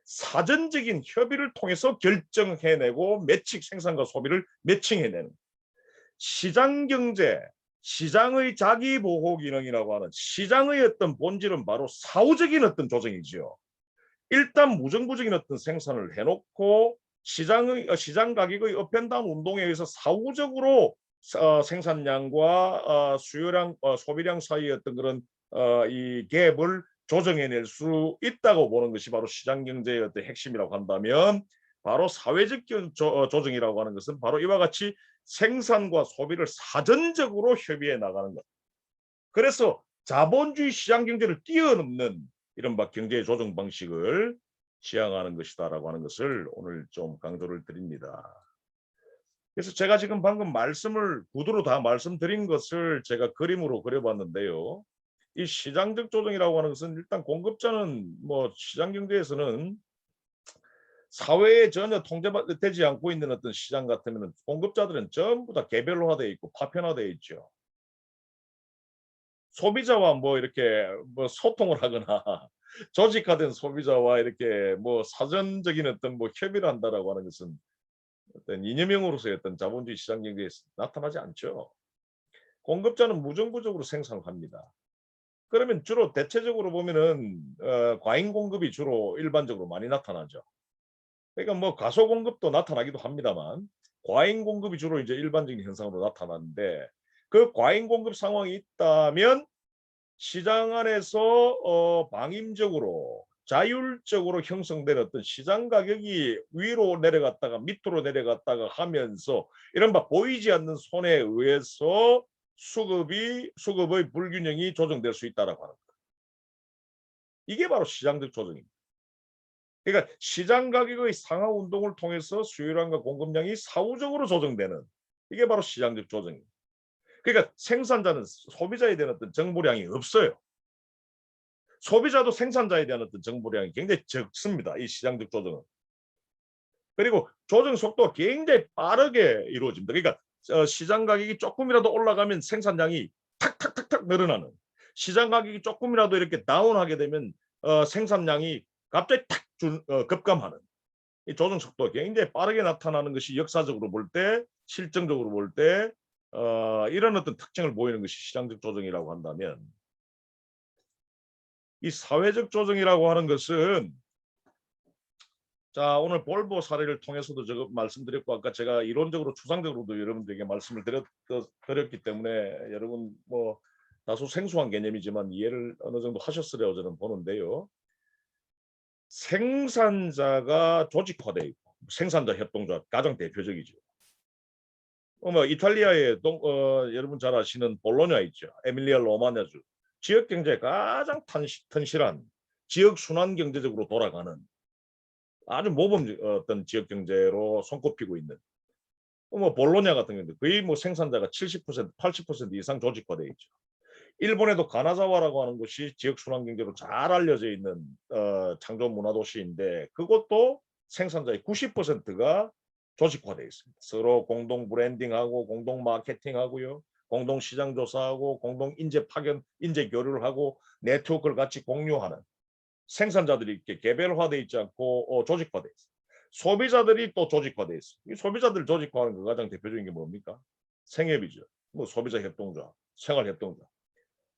사전적인 협의를 통해서 결정해내고 생산과 소비를 매칭해내는 시장 경제, 시장의 자기 보호 기능이라고 하는 시장의 어떤 본질은 바로 사후적인 어떤 조정이지요. 일단 무정부적인 어떤 생산을 해놓고 시장 가격의 업앤다운 운동에 의해서 사후적으로 생산량과 수요량, 소비량 사이의 어떤 그런 이 갭을 조정해낼 수 있다고 보는 것이 바로 시장 경제의 어떤 핵심이라고 한다면 바로 사회적 조정이라고 하는 것은 바로 이와 같이 생산과 소비를 사전적으로 협의해 나가는 것. 그래서 자본주의 시장 경제를 뛰어넘는 이른바 경제 조정 방식을 지향하는 것이다라고 하는 것을 오늘 좀 강조를 드립니다. 그래서 제가 지금 방금 구두로 다 말씀드린 것을 제가 그림으로 그려봤는데요. 이 시장적 조정이라고 하는 것은 일단 공급자는 뭐 시장 경제에서는 사회에 전혀 통제되지 않고 있는 어떤 시장 같으면 공급자들은 전부 다 개별화되어 있고 파편화되어 있죠. 소비자와 뭐 이렇게 뭐 소통을 하거나 조직화된 소비자와 이렇게 뭐 사전적인 어떤 뭐 협의를 한다라고 하는 것은 어떤 이념형으로서의 어떤 자본주의 시장 경제에 나타나지 않죠. 공급자는 무정부적으로 생산을 합니다. 그러면 주로 대체적으로 보면은 과잉 공급이 주로 일반적으로 많이 나타나죠. 그러니까 뭐 가소 공급도 나타나기도 합니다만 과잉 공급이 주로 이제 일반적인 현상으로 나타나는데 그 과잉 공급 상황이 있다면 시장 안에서 방임적으로 자율적으로 형성된 어떤 시장 가격이 위로 내려갔다가 밑으로 내려갔다가 하면서 이른바 보이지 않는 손에 의해서 수급의 불균형이 조정될 수 있다라고 하는 거예요. 이게 바로 시장적 조정입니다. 그러니까 시장 가격의 상하 운동을 통해서 수요량과 공급량이 사후적으로 조정되는 이게 바로 시장적 조정입니다. 그러니까 생산자는 소비자에 대한 어떤 정보량이 없어요. 소비자도 생산자에 대한 어떤 정보량이 굉장히 적습니다. 이 시장적 조정은. 그리고 조정 속도가 굉장히 빠르게 이루어집니다. 그러니까 시장 가격이 조금이라도 올라가면 생산량이 탁탁탁탁 늘어나는, 시장 가격이 조금이라도 이렇게 다운하게 되면 생산량이 갑자기 급감하는 이 조정 속도가 굉장히 빠르게 나타나는 것이 역사적으로 볼 때, 실정적으로 볼 때 이런 어떤 특징을 보이는 것이 시장적 조정이라고 한다면 이 사회적 조정이라고 하는 것은 자 오늘 볼보 사례를 통해서도 제가 말씀드렸고 아까 제가 이론적으로 추상적으로도 여러분들에게 말씀을 드렸기 때문에 여러분 뭐 다소 생소한 개념이지만 이해를 어느 정도 하셨으리라고 저는 보는데요. 생산자가 조직화돼 있고 생산자 협동조합 가장 대표적이죠. 뭐 이탈리아의 여러분 잘 아시는 볼로냐 있죠. 에밀리아 로마냐주. 지역 경제에 가장 튼실한 지역 순환 경제적으로 돌아가는 아주 모범 어떤 지역 경제로 손꼽히고 있는 뭐 볼로냐 같은 경우는 거의 뭐 생산자가 70%, 80% 이상 조직화되어 있죠. 일본에도 가나자와라고 하는 곳이 지역 순환 경제로 잘 알려져 있는 창조 문화 도시인데 그것도 생산자의 90%가 조직화되어 있습니다. 서로 공동 브랜딩하고 공동 마케팅하고요. 공동 시장 조사하고 공동 인재 파견, 인재 교류를 하고 네트워크를 같이 공유하는 생산자들이 이렇게 개별화되어 있지 않고 조직화되어 있습니다. 소비자들이 또 조직화되어 있습니다. 이 소비자들 조직화하는 그 가장 대표적인 게 뭡니까? 생협이죠. 뭐 소비자 협동조합, 생활 협동조합.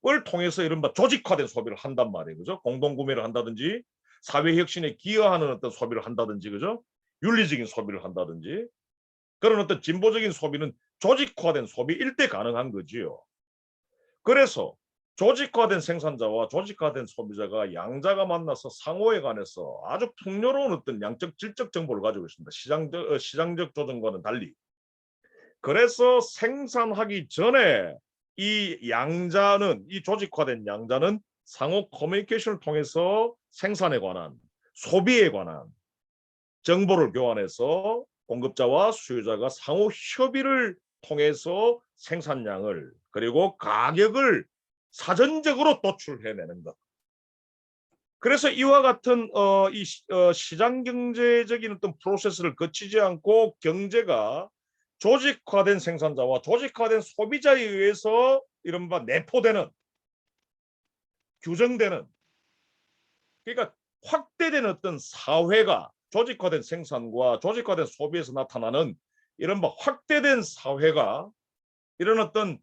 을 통해서 이른바 조직화된 소비를 한단 말이에요. 그죠? 공동구매를 한다든지 사회혁신에 기여하는 어떤 소비를 한다든지 그죠? 윤리적인 소비를 한다든지 그런 어떤 진보적인 소비는 조직화된 소비일 때 가능한 거지요. 그래서 조직화된 생산자와 조직화된 소비자가 양자가 만나서 상호에 관해서 아주 풍요로운 어떤 양적 질적 정보를 가지고 있습니다. 시장적 조정과는 달리. 그래서 생산하기 전에 이 양자는 이 조직화된 양자는 상호 커뮤니케이션을 통해서 생산에 관한 소비에 관한 정보를 교환해서 공급자와 수요자가 상호 협의를 통해서 생산량을 그리고 가격을 사전적으로 도출해내는 것. 그래서 이와 같은 시장 경제적인 어떤 프로세스를 거치지 않고 경제가 조직화된 생산자와 조직화된 소비자에 의해서 이른바 내포되는 규정되는 그러니까 확대된 어떤 사회가 조직화된 생산과 조직화된 소비에서 나타나는 이른바 확대된 사회가 이런 어떤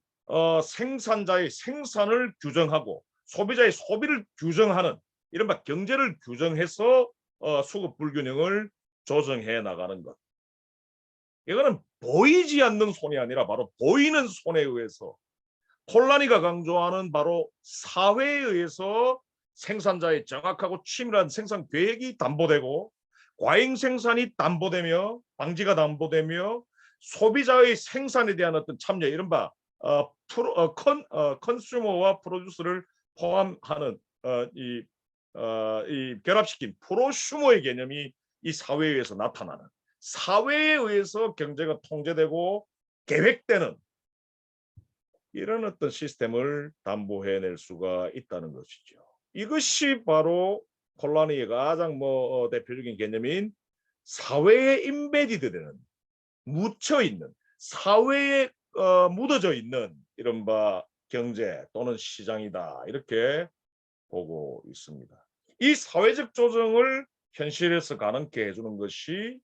생산자의 생산을 규정하고 소비자의 소비를 규정하는 이른바 경제를 규정해서 수급 불균형을 조정해 나가는 것. 이거는 보이지 않는 손이 아니라 바로 보이는 손에 의해서 폴라니가 강조하는 바로 사회에 의해서 생산자의 정확하고 치밀한 생산 계획이 담보되고 과잉 생산이 담보되며 방지가 담보되며 소비자의 생산에 대한 어떤 참여 이른바 컨슈머와 프로듀스를 포함하는 이 결합시킨 프로슈머의 개념이 이 사회에 의해서 나타나는 사회에 의해서 경제가 통제되고 계획되는 이런 어떤 시스템을 담보해낼 수가 있다는 것이죠. 이것이 바로 폴라니의 가장 대표적인 개념인 사회에 인베디드되는 묻혀 있는 사회에 묻어져 있는 이른바 경제 또는 시장이다 이렇게 보고 있습니다. 이 사회적 조정을 현실에서 가능케 해주는 것이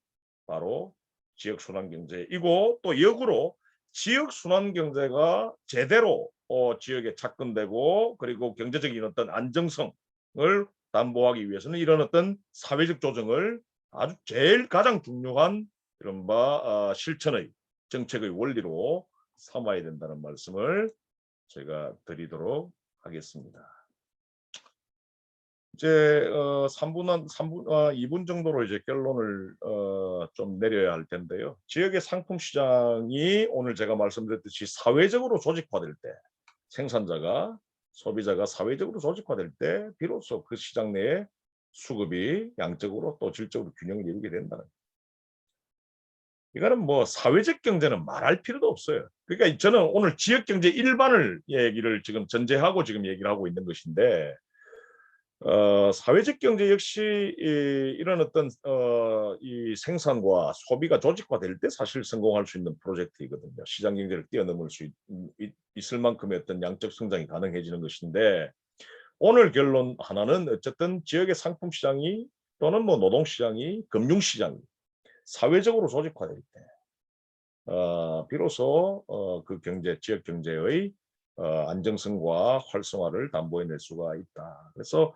바로 지역순환경제이고 또 역으로 지역순환경제가 제대로 지역에 착근되고 그리고 경제적인 어떤 안정성을 담보하기 위해서는 이런 어떤 사회적 조정을 아주 제일 가장 중요한 이른바 실천의 정책의 원리로 삼아야 된다는 말씀을 제가 드리도록 하겠습니다. 이제 2분 정도로 이제 결론을 좀 내려야 할 텐데요. 지역의 상품 시장이 오늘 제가 말씀드렸듯이 사회적으로 조직화될 때 생산자가 소비자가 사회적으로 조직화될 때 비로소 그 시장 내에 수급이 양적으로 또 질적으로 균형을 이루게 된다는 거예요. 이거는 뭐 사회적 경제는 말할 필요도 없어요. 그러니까 저는 오늘 지역 경제 일반을 얘기를 지금 전제하고 지금 얘기를 하고 있는 것인데 사회적 경제 역시 이런 어떤 이 생산과 소비가 조직화될 때 사실 성공할 수 있는 프로젝트이거든요. 시장 경제를 뛰어넘을 수 있을 만큼의 어떤 양적 성장이 가능해지는 것인데 오늘 결론 하나는 어쨌든 지역의 상품 시장이 또는 뭐 노동 시장이 금융 시장이 사회적으로 조직화될 때 비로소 그 경제 지역 경제의 안정성과 활성화를 담보해낼 수가 있다. 그래서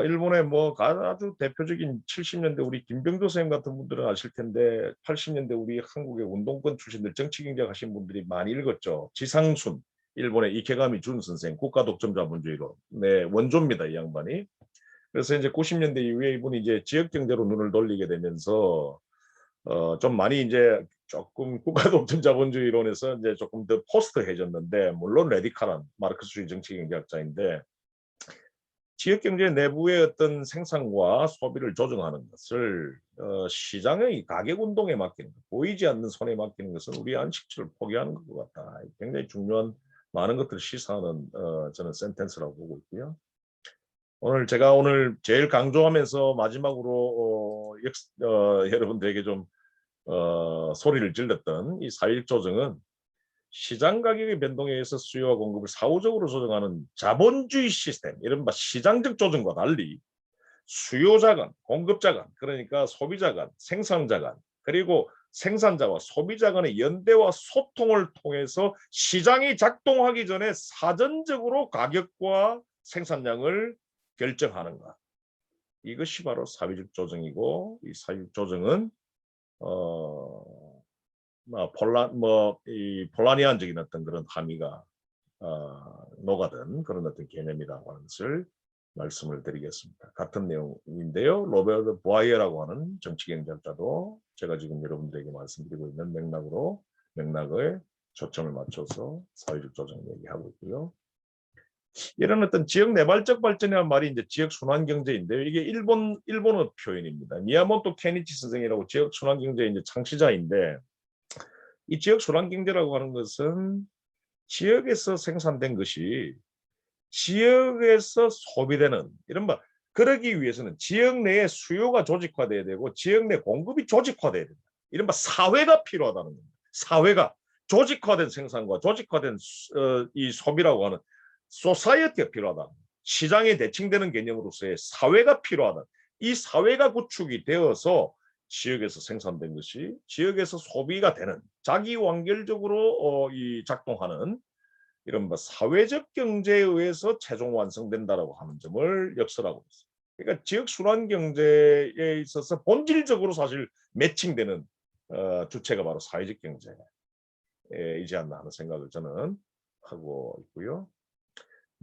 일본의 뭐 아주 대표적인 70년대 우리 김병조 선생님 같은 분들은 아실 텐데 80년대 우리 한국의 운동권 출신들 정치경제 하신 분들이 많이 읽었죠. 지상순 일본의 이케가미 준 선생 국가독점자본주의론 네 원조입니다 이 양반이. 그래서 이제 90년대 이후에 이분이 이제 지역 경제로 눈을 돌리게 되면서 좀 많이 이제 조금 국가독점 자본주의론에서 이제 조금 더 포스트해졌는데 물론 레디칼한 마르크스주의 정치경제학자인데 지역 경제 내부의 어떤 생산과 소비를 조정하는 것을 시장의 가격 운동에 맡기는 것, 보이지 않는 손에 맡기는 것은 우리 안식처를 포기하는 것 같다. 굉장히 중요한 많은 것들을 시사하는 저는 센텐스라고 보고 있고요. 제가 오늘 제일 강조하면서 마지막으로 여러분들에게 좀 소리를 질렀던 이 사회적 조정은 시장 가격의 변동에 의해서 수요와 공급을 사후적으로 조정하는 자본주의 시스템, 이른바 시장적 조정과 달리 수요자 간, 공급자 간, 그러니까 소비자 간, 생산자 간, 그리고 생산자와 소비자 간의 연대와 소통을 통해서 시장이 작동하기 전에 사전적으로 가격과 생산량을 결정하는 것. 이것이 바로 사회적 조정이고, 이 사회적 조정은 폴라니안적인 어떤 그런 함의가 녹아든 그런 어떤 개념이라고 하는 것을 말씀을 드리겠습니다. 같은 내용인데요. 로베르트 보아이어라고 하는 정치경제학자도 제가 지금 여러분들에게 말씀드리고 있는 맥락에 초점을 맞춰서 사회적 조정 얘기하고 있고요. 이런 어떤 지역 내발적 발전이라는 말이 이제 지역 순환 경제인데요. 이게 일본어 표현입니다. 미야모토 케니치 선생이라고 지역 순환 경제의 이제 창시자인데, 이 지역 순환 경제라고 하는 것은 지역에서 생산된 것이 지역에서 소비되는, 이른바 그러기 위해서는 지역 내에 수요가 조직화돼야 되고 지역 내 공급이 조직화돼야 된다. 이른바 사회가 필요하다는 겁니다. 사회가 조직화된 생산과 조직화된 이 소비라고 하는 소사이어티가 필요하다. 시장에 대칭되는 개념으로서의 사회가 필요하다. 이 사회가 구축이 되어서 지역에서 생산된 것이 지역에서 소비가 되는, 자기 완결적으로 작동하는 이른바 사회적 경제에 의해서 최종 완성된다라고 하는 점을 역설하고 있습니다. 그러니까 지역 순환 경제에 있어서 본질적으로 사실 매칭되는 주체가 바로 사회적 경제이지 않나 하는 생각을 저는 하고 있고요.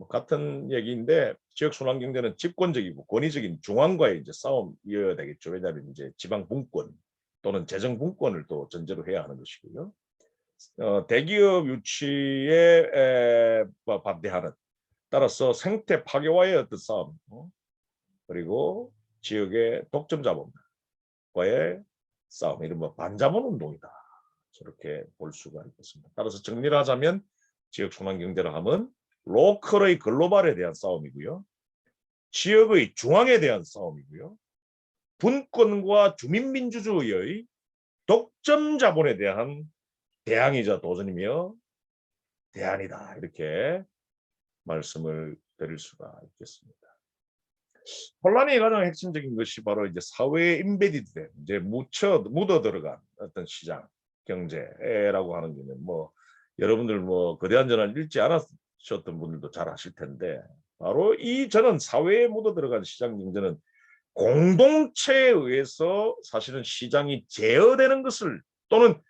같은 얘기인데, 지역 순환 경제는 집권적이고 권위적인 중앙과의 이제 싸움이어야 되겠죠. 왜냐하면 이제 지방 분권 또는 재정 분권을 또 전제로 해야 하는 것이고요. 대기업 유치에 반대하는, 따라서 생태 파괴와의 어떤 싸움, 그리고 지역의 독점 자본과의 싸움, 이른바 반자본 운동이다. 저렇게 볼 수가 있겠습니다. 따라서 정리를 하자면 지역 순환 경제를 하면 로컬의 글로벌에 대한 싸움이고요. 지역의 중앙에 대한 싸움이고요. 분권과 주민민주주의의 독점 자본에 대한 대항이자 도전이며 대안이다. 이렇게 말씀을 드릴 수가 있겠습니다. 혼란의 가장 핵심적인 것이 바로 이제 사회에 인베디드된, 이제 묻어 들어간 어떤 시장 경제라고 하는 게는 여러분들 거대한 전환 읽지 않으셨던 분들도 잘 아실 텐데, 바로 저는 사회에 묻어 들어간 시장 경제는 공동체에 의해서 사실은 시장이 제어되는 것을, 또는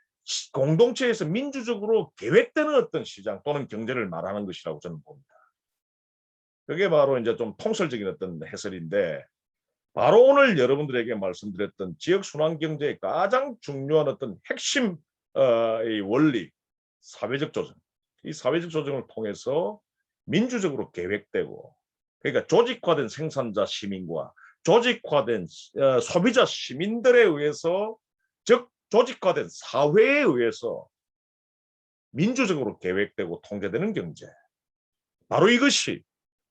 공동체에서 민주적으로 계획되는 어떤 시장 또는 경제를 말하는 것이라고 저는 봅니다. 그게 바로 이제 좀 통설적인 어떤 해설인데, 바로 오늘 여러분들에게 말씀드렸던 지역 순환 경제의 가장 중요한 어떤 핵심 이 원리, 사회적 조정. 이 사회적 조정을 통해서 민주적으로 계획되고, 그러니까 조직화된 생산자 시민과 조직화된 소비자 시민들에 의해서, 즉 조직화된 사회에 의해서 민주적으로 계획되고 통제되는 경제. 바로 이것이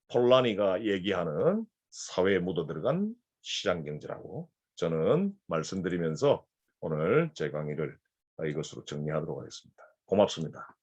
폴라니가 얘기하는 사회에 묻어들어간 시장 경제라고 저는 말씀드리면서 오늘 제 강의를 이것으로 정리하도록 하겠습니다. 고맙습니다.